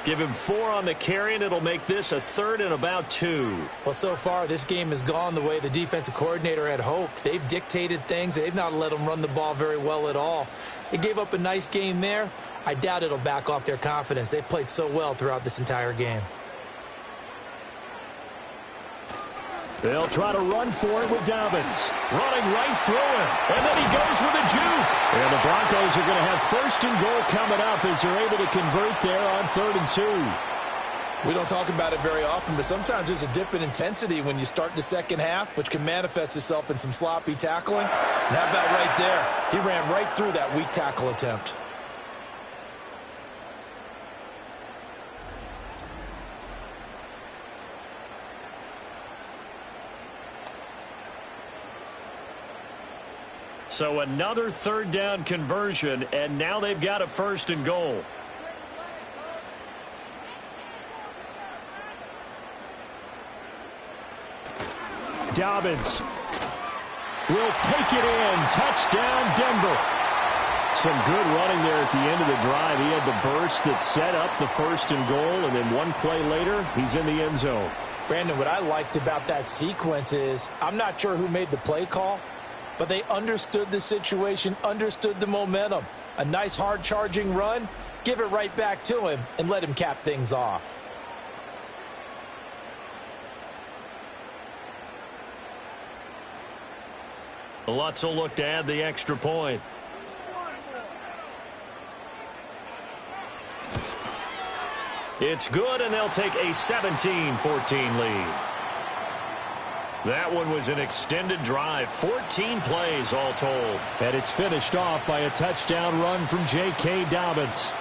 Give him 4 on the carry, and it'll make this a 3rd and about 2. Well, so far, this game has gone the way the defensive coordinator had hoped. They've dictated things. They've not let them run the ball very well at all. They gave up a nice game there. I doubt it'll back off their confidence. They've played so well throughout this entire game. They'll try to run for it with Dobbins. Running right through him. And then he goes with a juke. And the Broncos are going to have 1st and goal coming up as they're able to convert there on 3rd and 2. We don't talk about it very often, but sometimes there's a dip in intensity when you start the second half, which can manifest itself in some sloppy tackling. And how about right there? He ran right through that weak tackle attempt. So another 3rd down conversion, and now they've got a 1st and goal. Dobbins will take it in. Touchdown, Denver. Some good running there at the end of the drive. He had the burst that set up the 1st and goal, and then one play later, he's in the end zone. Brandon, what I liked about that sequence is I'm not sure who made the play call, but they understood the situation, understood the momentum. A nice hard-charging run, give it right back to him, and let him cap things off. Lutz will look to add the extra point. It's good, and they'll take a 17-14 lead. That one was an extended drive, 14 plays all told. And it's finished off by a touchdown run from J.K. Dobbins.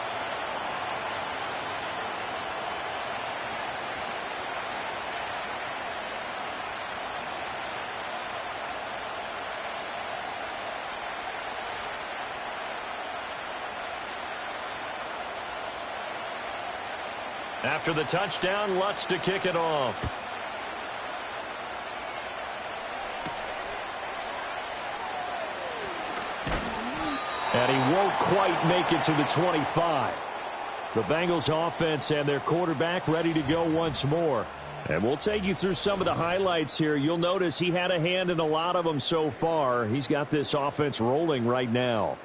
After the touchdown, Lutz to kick it off. And he won't quite make it to the 25. The Bengals offense and their quarterback ready to go once more. And we'll take you through some of the highlights here. You'll notice he had a hand in a lot of them so far. He's got this offense rolling right now.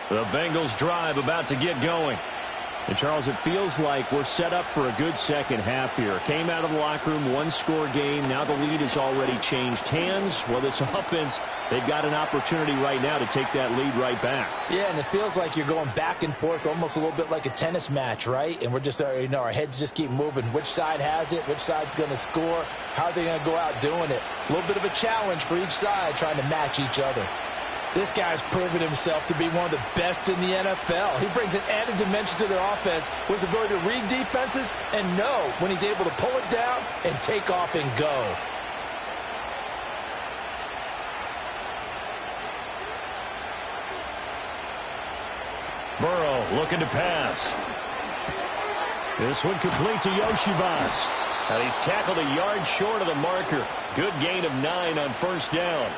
The Bengals drive about to get going. And, Charles, it feels like we're set up for a good second half here. Came out of the locker room, one-score game. Now the lead has already changed hands. Well, this offense, they've got an opportunity right now to take that lead right back. Yeah, and it feels like you're going back and forth almost a little bit like a tennis match, right? And we're just, our heads just keep moving. Which side has it? Which side's going to score? How are they going to go out doing it? A little bit of a challenge for each side trying to match each other. This guy's proven himself to be one of the best in the NFL. He brings an added dimension to their offense with his ability to read defenses and know when he's able to pull it down and take off and go. Burrow looking to pass. This one complete to Yoshivas. And he's tackled a yard short of the marker. Good gain of 9 on first down.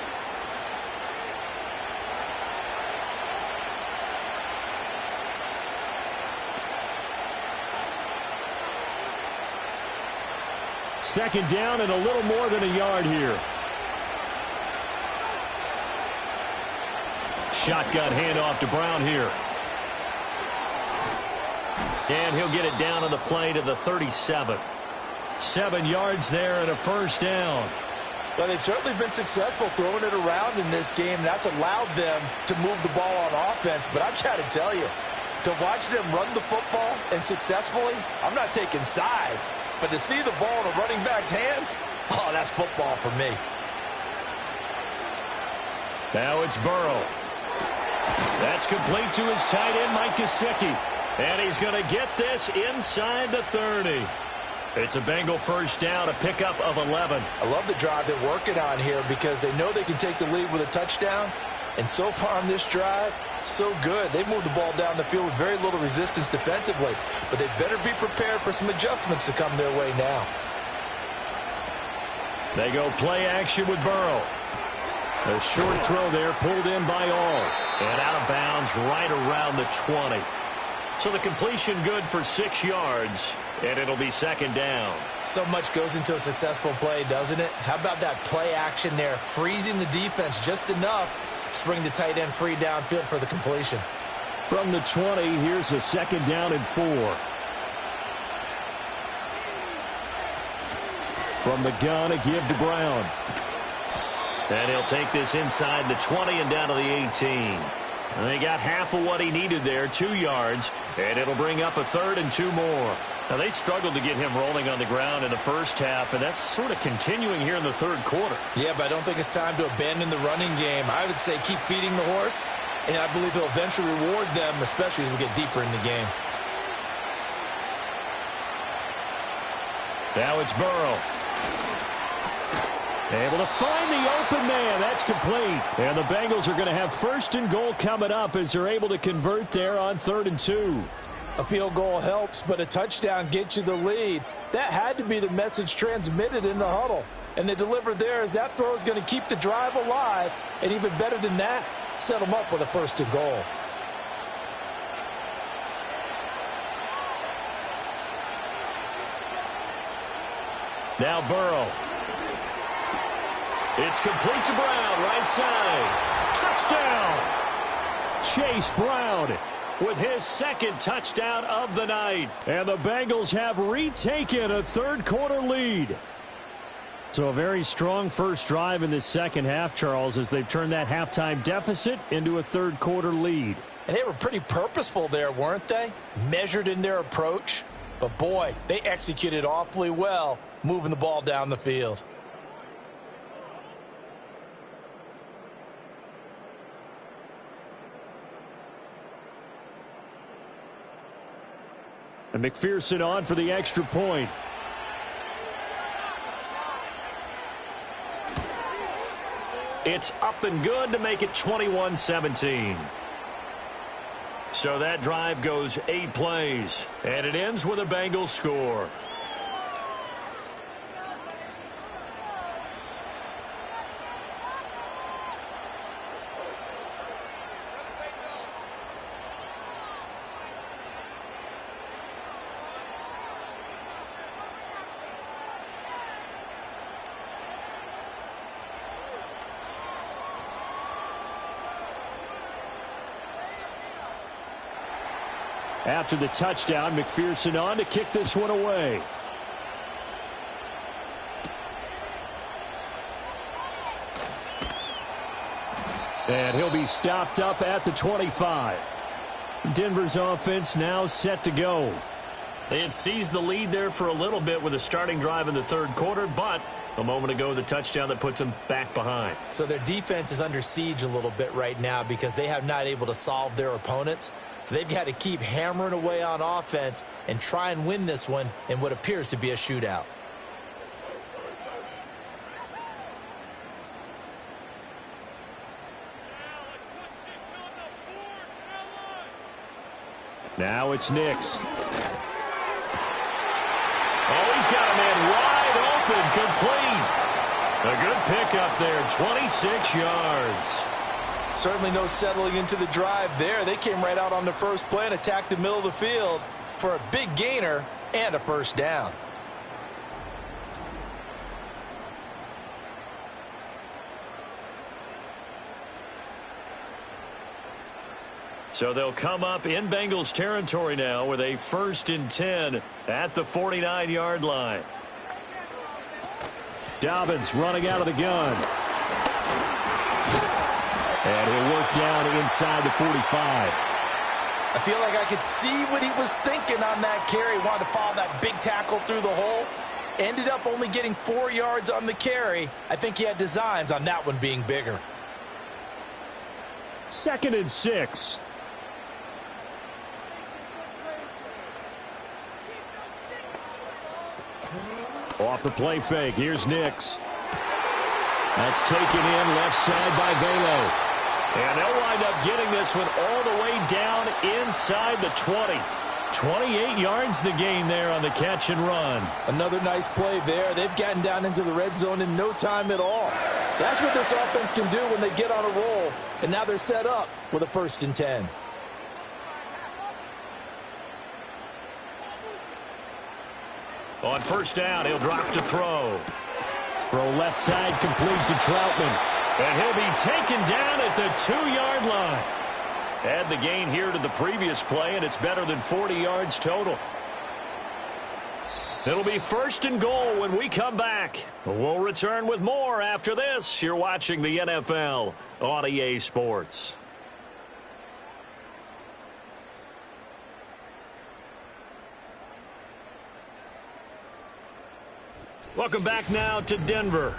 Second down and a little more than a yard here. Shotgun handoff to Brown here. And he'll get it down on the play to the 37. 7 yards there and a first down. Well, they've certainly been successful throwing it around in this game. That's allowed them to move the ball on offense. But I've got to tell you, to watch them run the football and successfully, I'm not taking sides. But to see the ball in a running back's hands, oh, that's football for me. Now it's Burrow. That's complete to his tight end, Mike Gesicki. And he's going to get this inside the 30. It's a Bengal first down, a pickup of 11. I love the drive they're working on here because they know they can take the lead with a touchdown. And so far on this drive, so good. They moved the ball down the field with very little resistance defensively. But they better be prepared for some adjustments to come their way now. They go play action with Burrow. A short throw there pulled in by All. And out of bounds right around the 20. So the completion good for 6 yards. And it'll be second down. So much goes into a successful play, doesn't it? How about that play action there, freezing the defense just enough to bring the tight end free downfield for the completion. From the 20, here's a second down and 4. From the gun, a give to Brown. And he'll take this inside the 20 and down to the 18. And they got half of what he needed there, 2 yards. And it'll bring up a 3rd and 2 more. Now, they struggled to get him rolling on the ground in the first half, and that's sort of continuing here in the third quarter. Yeah, but I don't think it's time to abandon the running game. I would say keep feeding the horse, and I believe he'll eventually reward them, especially as we get deeper in the game. Now it's Burrow. Able to find the open man. That's complete. And the Bengals are going to have 1st and goal coming up as they're able to convert there on 3rd and 2. A field goal helps, but a touchdown gets you the lead. That had to be the message transmitted in the huddle. And they delivered there as that throw is going to keep the drive alive. And even better than that, set them up with a 1st and goal. Now Burrow. It's complete to Brown, right side. Touchdown! Chase Brown with his 2nd touchdown of the night. And the Bengals have retaken a third quarter lead. So a very strong first drive in the second half, Charles, as they've turned that halftime deficit into a third quarter lead. And they were pretty purposeful there, weren't they? Measured in their approach. But boy, they executed awfully well, moving the ball down the field. And McPherson on for the extra point. It's up and good to make it 21-17. So that drive goes 8 plays, and it ends with a Bengals score. After the touchdown, McPherson on to kick this one away. And he'll be stopped up at the 25. Denver's offense now set to go. They had seized the lead there for a little bit with a starting drive in the third quarter, but a moment ago, the touchdown that puts them back behind. So their defense is under siege a little bit right now because they have not able to solve their opponents. So they've got to keep hammering away on offense and try and win this one in what appears to be a shootout. Now it's Nix. Oh, he's got a man wide open, complete. A good pickup there, 26 yards. Certainly no settling into the drive there. They came right out on the first play and attacked the middle of the field for a big gainer and a first down. So they'll come up in Bengals territory now with a 1st and 10 at the 49-yard line. Dobbins running out of the gun. And he'll work down inside the 45. I feel like I could see what he was thinking on that carry. Wanted to follow that big tackle through the hole. Ended up only getting 4 yards on the carry. I think he had designs on that one being bigger. 2nd and 6. Off the play fake. Here's Nix. That's taken in left side by Velo. And they'll wind up getting this one all the way down inside the 20. 28 yards the gain there on the catch and run. Another nice play there. They've gotten down into the red zone in no time at all. That's what this offense can do when they get on a roll. And now they're set up with a 1st and 10. On 1st down, he'll drop to throw. Throw left side complete to Troutman. And he'll be taken down at the 2-yard line. Add the gain here to the previous play, and it's better than 40 yards total. It'll be 1st and goal when we come back. We'll return with more after this. You're watching the NFL on EA Sports. Welcome back now to Denver.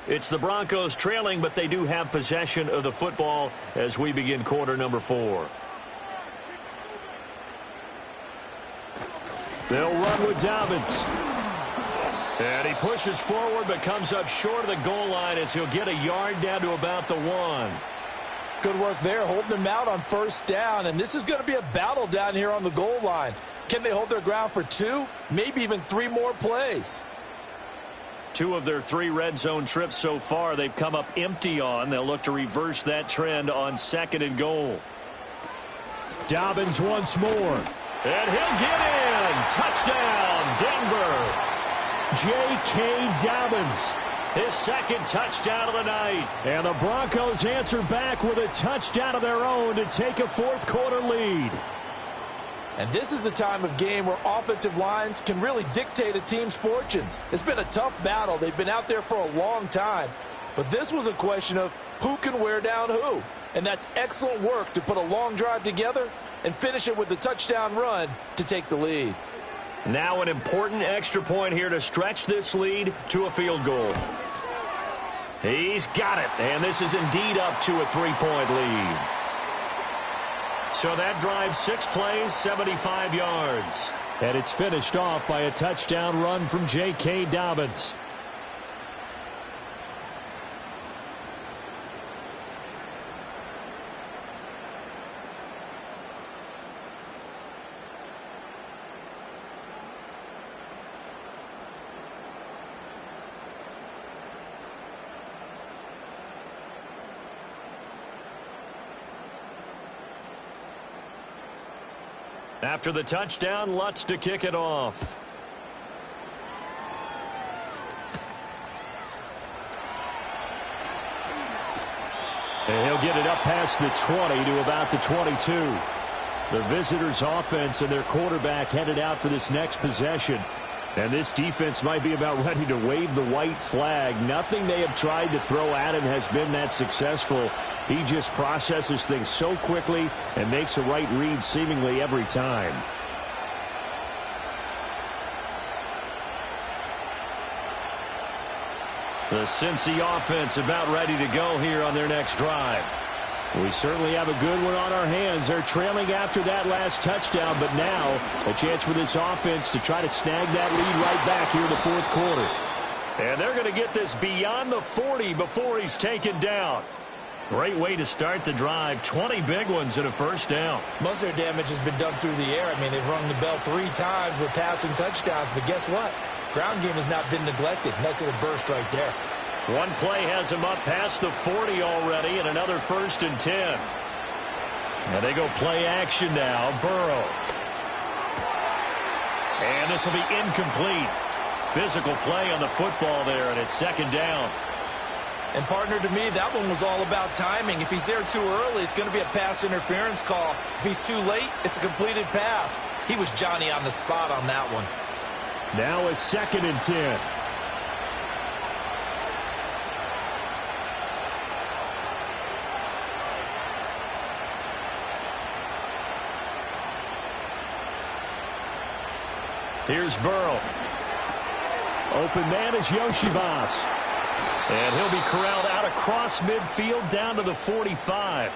It's the Broncos trailing, but they do have possession of the football as we begin quarter number 4. They'll run with Dobbins. And he pushes forward but comes up short of the goal line as he'll get a yard down to about the 1. Good work there, holding them out on 1st down. And this is going to be a battle down here on the goal line. Can they hold their ground for 2, maybe even 3 more plays? 2 of their 3 red zone trips so far they've come up empty on. They'll look to reverse that trend on 2nd and goal. Dobbins once more. And he'll get in. Touchdown, Denver. J.K. Dobbins. His 2nd touchdown of the night. And the Broncos answer back with a touchdown of their own to take a 4th quarter lead. And this is a time of game where offensive lines can really dictate a team's fortunes. It's been a tough battle. They've been out there for a long time. But this was a question of who can wear down who. And that's excellent work to put a long drive together and finish it with a touchdown run to take the lead. Now an important extra point here to stretch this lead to a field goal. He's got it. And this is indeed up to a 3-point lead. So that drives 6 plays, 75 yards. And it's finished off by a touchdown run from J.K. Dobbins. After the touchdown, Lutz to kick it off. And he'll get it up past the 20 to about the 22. The visitors' offense and their quarterback headed out for this next possession. And this defense might be about ready to wave the white flag. Nothing they have tried to throw at him has been that successful. He just processes things so quickly and makes a right read seemingly every time. The Cincy offense about ready to go here on their next drive. We certainly have a good one on our hands. They're trailing after that last touchdown, but now a chance for this offense to try to snag that lead right back here in the 4th quarter. And they're going to get this beyond the 40 before he's taken down. Great way to start the drive. 20 big ones and a 1st down. Most of their damage has been done through the air. I mean, they've rung the bell 3 times with passing touchdowns, but guess what? Ground game has not been neglected. Nice little burst right there. One play has him up past the 40 already, and another 1st and 10. And they go play action now. Burrow. And this will be incomplete. Physical play on the football there, and it's 2nd down. And, partner, to me, that one was all about timing. If he's there too early, it's going to be a pass interference call. If he's too late, it's a completed pass. He was Johnny on the spot on that one. Now a 2nd and 10. Here's Burrow. Open man is Yoshibas. And he'll be corralled out across midfield down to the 45.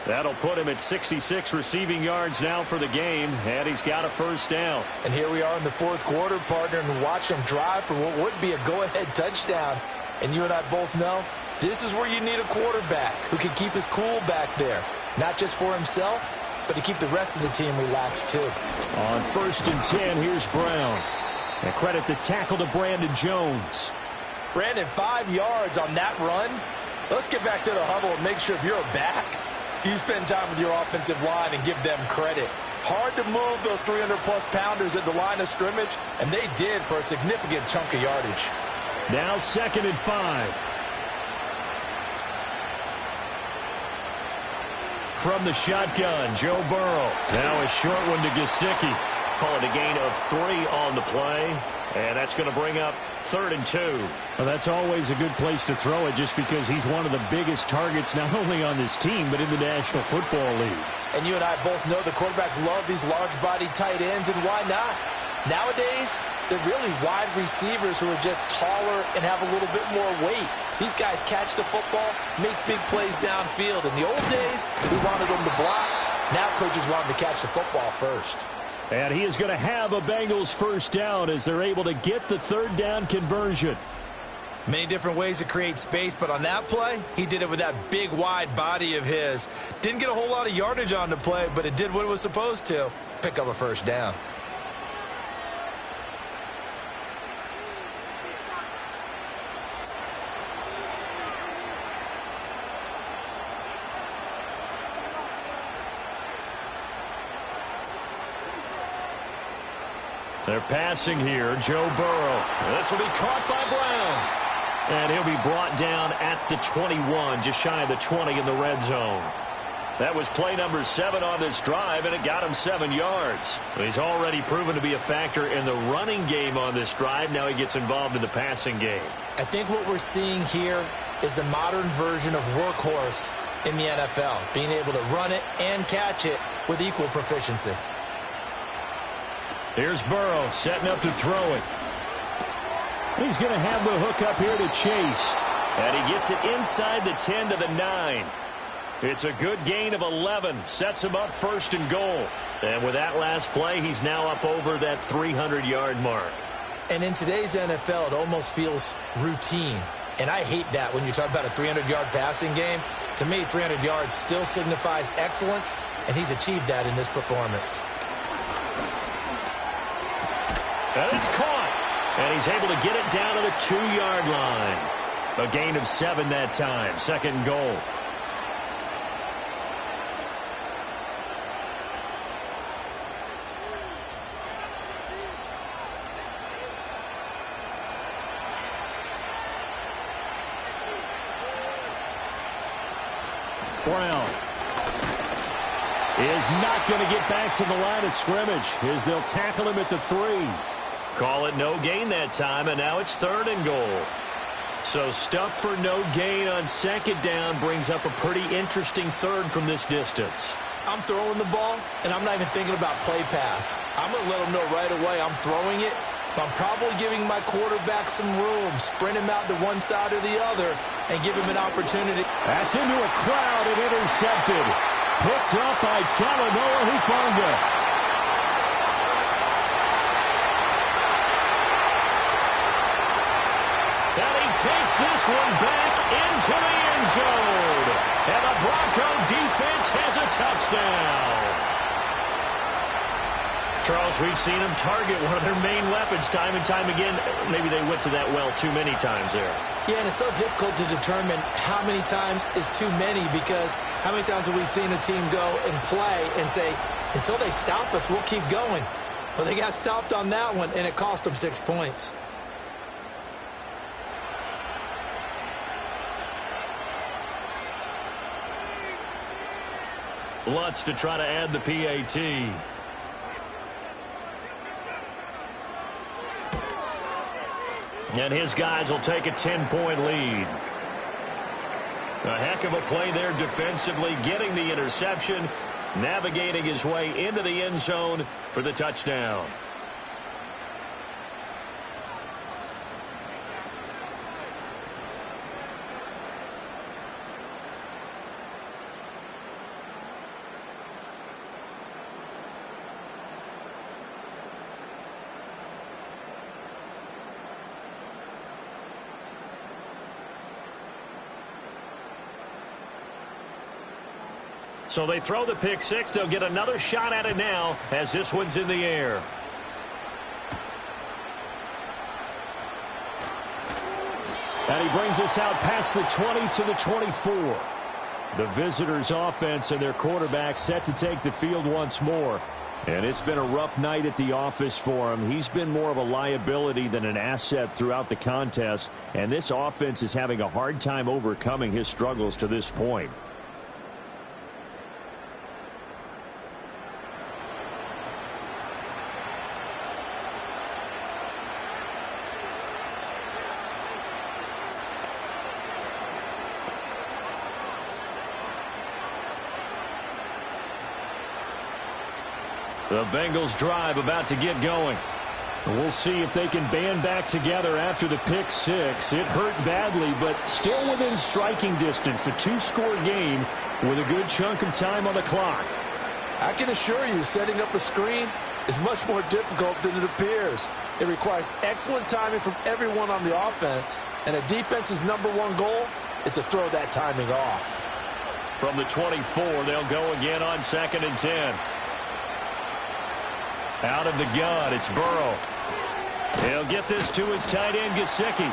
That'll put him at 66 receiving yards now for the game, and he's got a first down. And here we are in the 4th quarter, partner, and watch him drive for what would be a go-ahead touchdown. And you and I both know this is where you need a quarterback who can keep his cool back there, not just for himself, but to keep the rest of the team relaxed too. On 1st and 10, here's Brown. And credit the tackle to Brandon Jones. Brandon, 5 yards on that run. Let's get back to the huddle and make sure if you're a back, you spend time with your offensive line and give them credit. Hard to move those 300-plus pounders at the line of scrimmage, and they did for a significant chunk of yardage. Now 2nd and 5. From the shotgun, Joe Burrow. Now a short one to Gesicki. Call it a gain of 3 on the play. And that's going to bring up 3rd and 2. Well, that's always a good place to throw it just because he's one of the biggest targets not only on this team but in the National Football League. And you and I both know the quarterbacks love these large-bodied tight ends, and why not? Nowadays, they're really wide receivers who are just taller and have a little bit more weight. These guys catch the football, make big plays downfield. In the old days, we wanted them to block. Now coaches want them to catch the football first. And he is going to have a Bengals first down as they're able to get the 3rd down conversion. Many different ways to create space, but on that play, he did it with that big, wide body of his. Didn't get a whole lot of yardage on the play, but it did what it was supposed to. Pick up a first down. They're passing here. Joe Burrow. This will be caught by Brown. And he'll be brought down at the 21, just shy of the 20 in the red zone. That was play number 7 on this drive, and it got him 7 yards. He's already proven to be a factor in the running game on this drive. Now he gets involved in the passing game. I think what we're seeing here is the modern version of workhorse in the NFL, being able to run it and catch it with equal proficiency. Here's Burrow setting up to throw it. He's going to have the hook up here to Chase. And he gets it inside the 10 to the 9. It's a good gain of 11. Sets him up 1st and goal. And with that last play, he's now up over that 300-yard mark. And in today's NFL, it almost feels routine. And I hate that when you talk about a 300-yard passing game. To me, 300 yards still signifies excellence, and he's achieved that in this performance. And it's caught. And he's able to get it down to the 2-yard line. A gain of 7 that time. 2nd and goal. Brown is not going to get back to the line of scrimmage as they'll tackle him at the 3. Call it no gain that time, and now it's 3rd and goal. So stuff for no gain on 2nd down brings up a pretty interesting 3rd from this distance. I'm throwing the ball, and I'm not even thinking about play pass. I'm going to let them know right away I'm throwing it, but I'm probably giving my quarterback some room, sprint him out to one side or the other, and give him an opportunity. That's into a crowd and intercepted. Picked up by Talanoa Hufanga. Takes this one back into the end zone. And the Bronco defense has a touchdown. Charles, we've seen them target one of their main weapons time and time again. Maybe they went to that well too many times there. Yeah, and it's so difficult to determine how many times is too many, because how many times have we seen a team go and play and say, until they stop us, we'll keep going. Well, they got stopped on that one, and it cost them 6 points. Lutz to try to add the PAT. And his guys will take a 10-point lead. A heck of a play there defensively, getting the interception, navigating his way into the end zone for the touchdown. So they throw the pick six. They'll get another shot at it now as this one's in the air. And he brings us out past the 20 to the 24. The visitors' offense and their quarterback set to take the field once more. And it's been a rough night at the office for him. He's been more of a liability than an asset throughout the contest. And this offense is having a hard time overcoming his struggles to this point. The Bengals drive about to get going. We'll see if they can band back together after the pick six. It hurt badly, but still within striking distance. A two-score game with a good chunk of time on the clock. I can assure you, setting up a screen is much more difficult than it appears. It requires excellent timing from everyone on the offense, and a defense's #1 goal is to throw that timing off. From the 24, they'll go again on 2nd and 10. Out of the gun, it's Burrow. He'll get this to his tight end, Gesicki.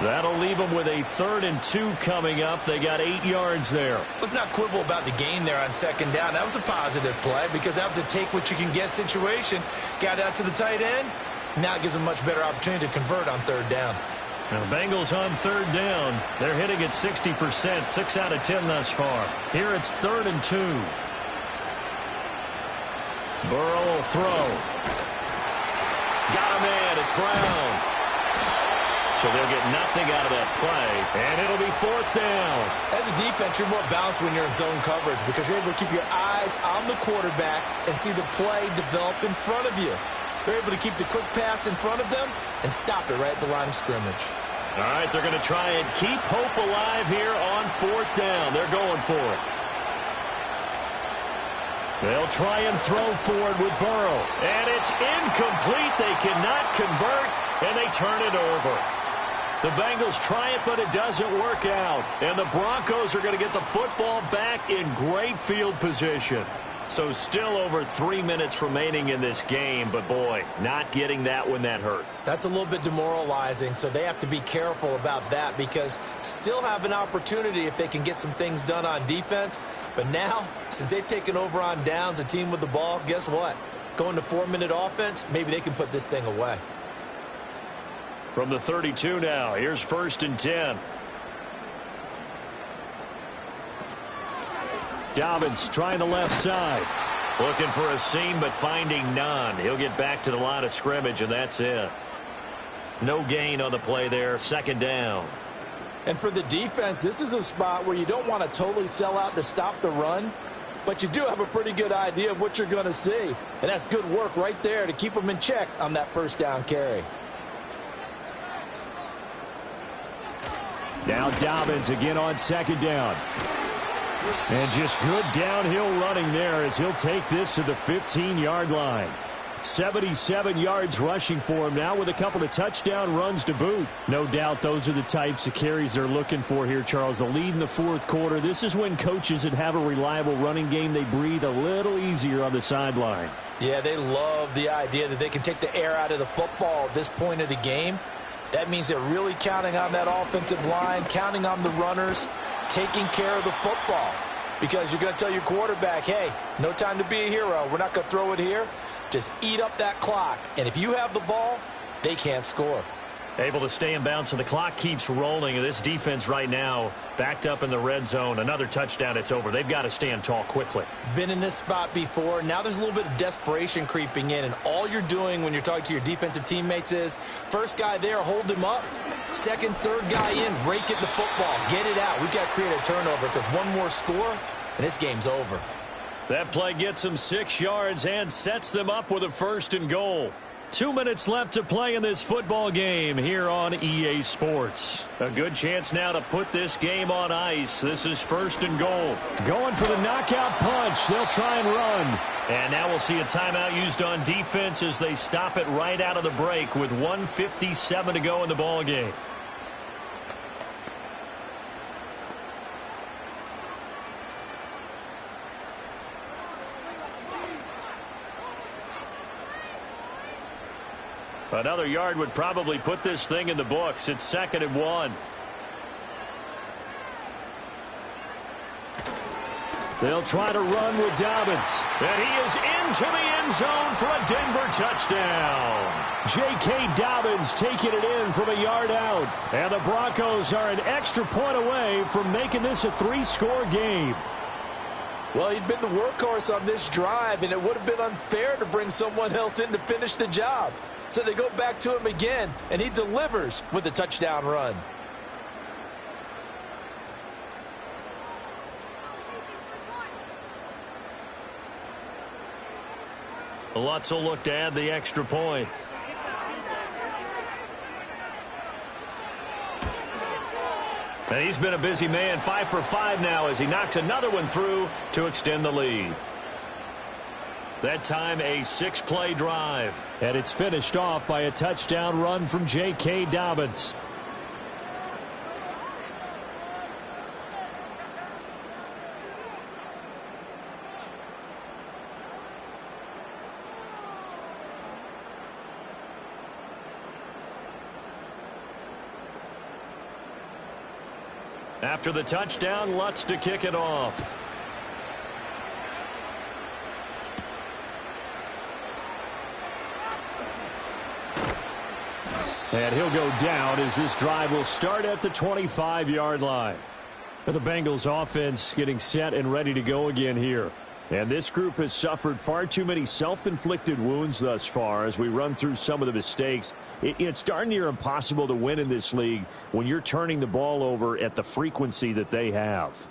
That'll leave him with a 3rd and 2 coming up. They got 8 yards there. Let's not quibble about the gain there on 2nd down. That was a positive play because that was a take-what-you-can-get situation. Got out to the tight end. Now it gives them a much better opportunity to convert on 3rd down. Now the Bengals on 3rd down. They're hitting at 60%, 6 out of 10 thus far. Here it's 3rd and 2. Burrow will throw. Got him in. It's Brown. So they'll get nothing out of that play, and it'll be 4th down. As a defense, you're more balanced when you're in zone coverage because you're able to keep your eyes on the quarterback and see the play develop in front of you. They're able to keep the quick pass in front of them and stop it right at the line of scrimmage. All right, they're going to try and keep hope alive here on 4th down. They're going for it. They'll try and throw forward with Burrow. And it's incomplete. They cannot convert, and they turn it over. The Bengals try it, but it doesn't work out. And the Broncos are going to get the football back in great field position. So still over 3 minutes remaining in this game, but boy, not getting that when that hurt. That's a little bit demoralizing, so they have to be careful about that because still have an opportunity if they can get some things done on defense. But now, since they've taken over on downs, a team with the ball, guess what? Going to 4-minute offense, maybe they can put this thing away. From the 32 now, here's 1st and 10. Dobbins trying the left side. Looking for a seam, but finding none. He'll get back to the line of scrimmage, and that's it. No gain on the play there. 2nd down. And for the defense, this is a spot where you don't want to totally sell out to stop the run, but you do have a pretty good idea of what you're going to see. And that's good work right there to keep them in check on that 1st down carry. Now Dobbins again on 2nd down. And just good downhill running there as he'll take this to the 15-yard line. 77 yards rushing for him now with a couple of touchdown runs to boot. No doubt those are the types of carries they're looking for here, Charles. The lead in the 4th quarter. This is when coaches that have a reliable running game, they breathe a little easier on the sideline. Yeah, they love the idea that they can take the air out of the football at this point of the game. That means they're really counting on that offensive line, counting on the runners, taking care of the football. Because you're going to tell your quarterback, hey, no time to be a hero. We're not going to throw it here. Just eat up that clock. And if you have the ball, they can't score. Able to stay in bounds, so the clock keeps rolling. This defense right now backed up in the red zone. Another touchdown, it's over. They've got to stand tall quickly. Been in this spot before. Now there's a little bit of desperation creeping in, and all you're doing when you're talking to your defensive teammates is first guy there, hold him up. Second, third guy in, rake at the football. Get it out. We've got to create a turnover because one more score, and this game's over. That play gets them 6 yards and sets them up with a 1st and goal. 2 minutes left to play in this football game here on EA Sports. A good chance now to put this game on ice. This is 1st and goal. Going for the knockout punch. They'll try and run. And now we'll see a timeout used on defense as they stop it right out of the break with 1:57 to go in the ball game. Another yard would probably put this thing in the books. It's 2nd and 1. They'll try to run with Dobbins. And he is into the end zone for a Denver touchdown. J.K. Dobbins taking it in from a yard out. And the Broncos are an extra point away from making this a 3-score game. Well, he'd been the workhorse on this drive, and it would have been unfair to bring someone else in to finish the job. So they go back to him again, and he delivers with a touchdown run. Lutz will look to add the extra point. And he's been a busy man, 5 for 5 now as he knocks another one through to extend the lead. That time a 6-play drive. And it's finished off by a touchdown run from J.K. Dobbins. After the touchdown, Lutz to kick it off. And he'll go down as this drive will start at the 25-yard line. The Bengals offense getting set and ready to go again here. And this group has suffered far too many self-inflicted wounds thus far as we run through some of the mistakes. It's darn near impossible to win in this league when you're turning the ball over at the frequency that they have.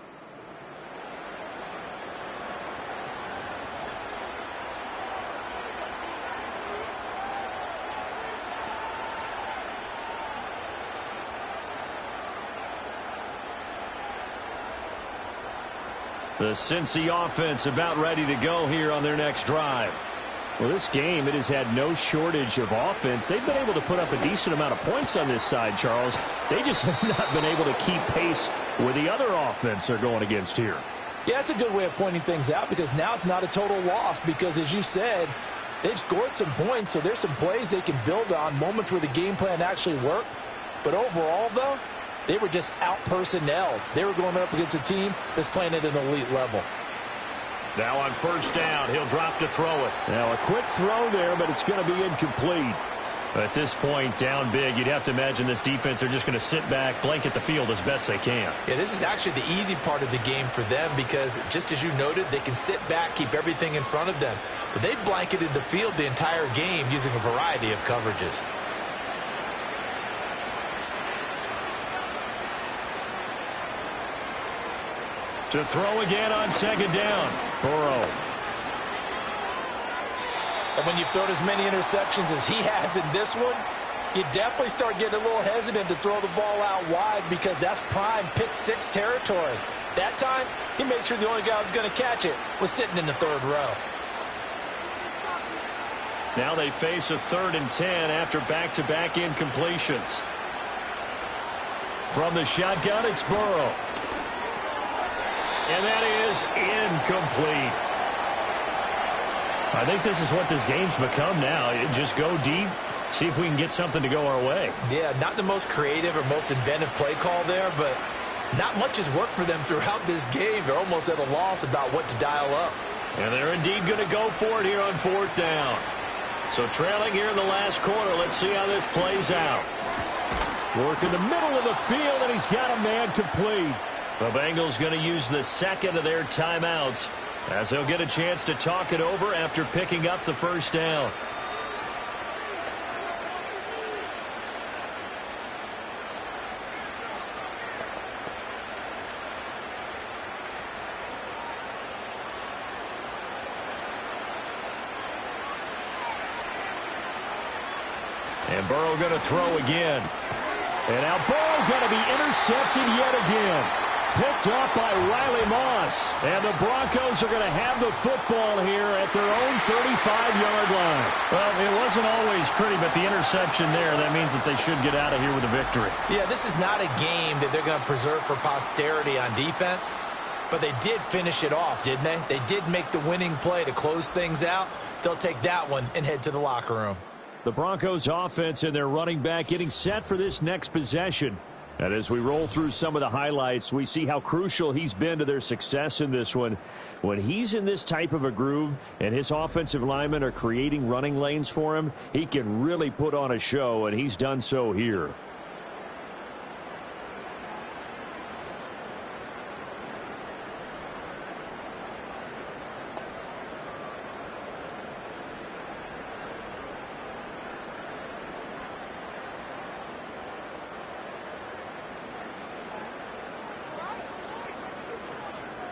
The Cincy offense about ready to go here on their next drive. Well, this game, it has had no shortage of offense. They've been able to put up a decent amount of points on this side, Charles. They just have not been able to keep pace with the other offense they're going against here. Yeah, that's a good way of pointing things out because now it's not a total loss because, as you said, they've scored some points, so there's some plays they can build on, moments where the game plan actually worked. But overall, though, they were just out-personnelled. They were going up against a team that's playing at an elite level. Now on 1st down, he'll drop to throw it. Now a quick throw there, but it's going to be incomplete. At this point, down big, you'd have to imagine this defense are just going to sit back, blanket the field as best they can. Yeah, this is actually the easy part of the game for them because, just as you noted, they can sit back, keep everything in front of them. But they've blanketed the field the entire game using a variety of coverages. To throw again on 2nd down. Burrow. And when you've thrown as many interceptions as he has in this one, you definitely start getting a little hesitant to throw the ball out wide because that's prime pick-6 territory. That time, he made sure the only guy who was going to catch it was sitting in the 3rd row. Now they face a 3rd and 10 after back-to-back incompletions. From the shotgun, it's Burrow. And that is incomplete. I think this is what this game's become now. Just go deep, see if we can get something to go our way. Yeah, not the most creative or most inventive play call there, but not much has worked for them throughout this game. They're almost at a loss about what to dial up. And they're indeed going to go for it here on 4th down. So trailing here in the last quarter, let's see how this plays out. Working the middle of the field, and he's got a man complete. The Bengals going to use the second of their timeouts as they'll get a chance to talk it over after picking up the first down. And Burrow going to throw again. And now Burrow going to be intercepted yet again. Picked up by Riley Moss. And the Broncos are going to have the football here at their own 35-yard line. Well, it wasn't always pretty, but the interception there, that means that they should get out of here with a victory. Yeah, this is not a game that they're going to preserve for posterity on defense. But they did finish it off, didn't they? They did make the winning play to close things out. They'll take that one and head to the locker room. The Broncos offense and their running back getting set for this next possession. And as we roll through some of the highlights, we see how crucial he's been to their success in this one. When he's in this type of a groove and his offensive linemen are creating running lanes for him, he can really put on a show, and he's done so here.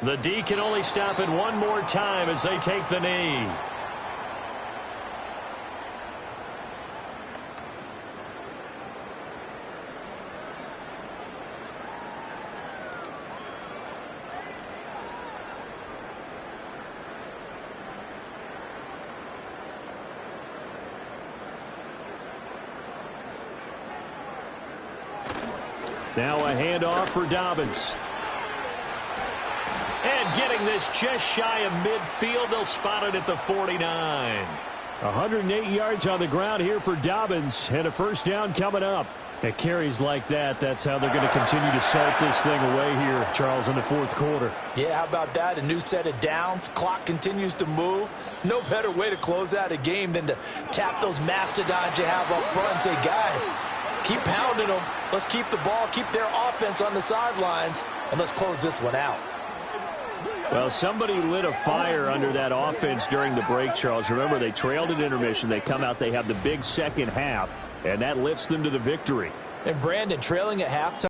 The D can only stop it one more time as they take the knee. Now a handoff for Dobbins. And getting this just shy of midfield, they'll spot it at the 49. 108 yards on the ground here for Dobbins, and a first down coming up. At carries like that, that's how they're going to continue to salt this thing away here, Charles, in the fourth quarter. Yeah, how about that? A new set of downs. Clock continues to move. No better way to close out a game than to tap those mastodons you have up front and say, guys, keep pounding them. Let's keep the ball, keep their offense on the sidelines, and let's close this one out. Well, somebody lit a fire under that offense during the break, Charles. Remember, they trailed at intermission. They come out, they have the big second half, and that lifts them to the victory. And Brandon, trailing at halftime.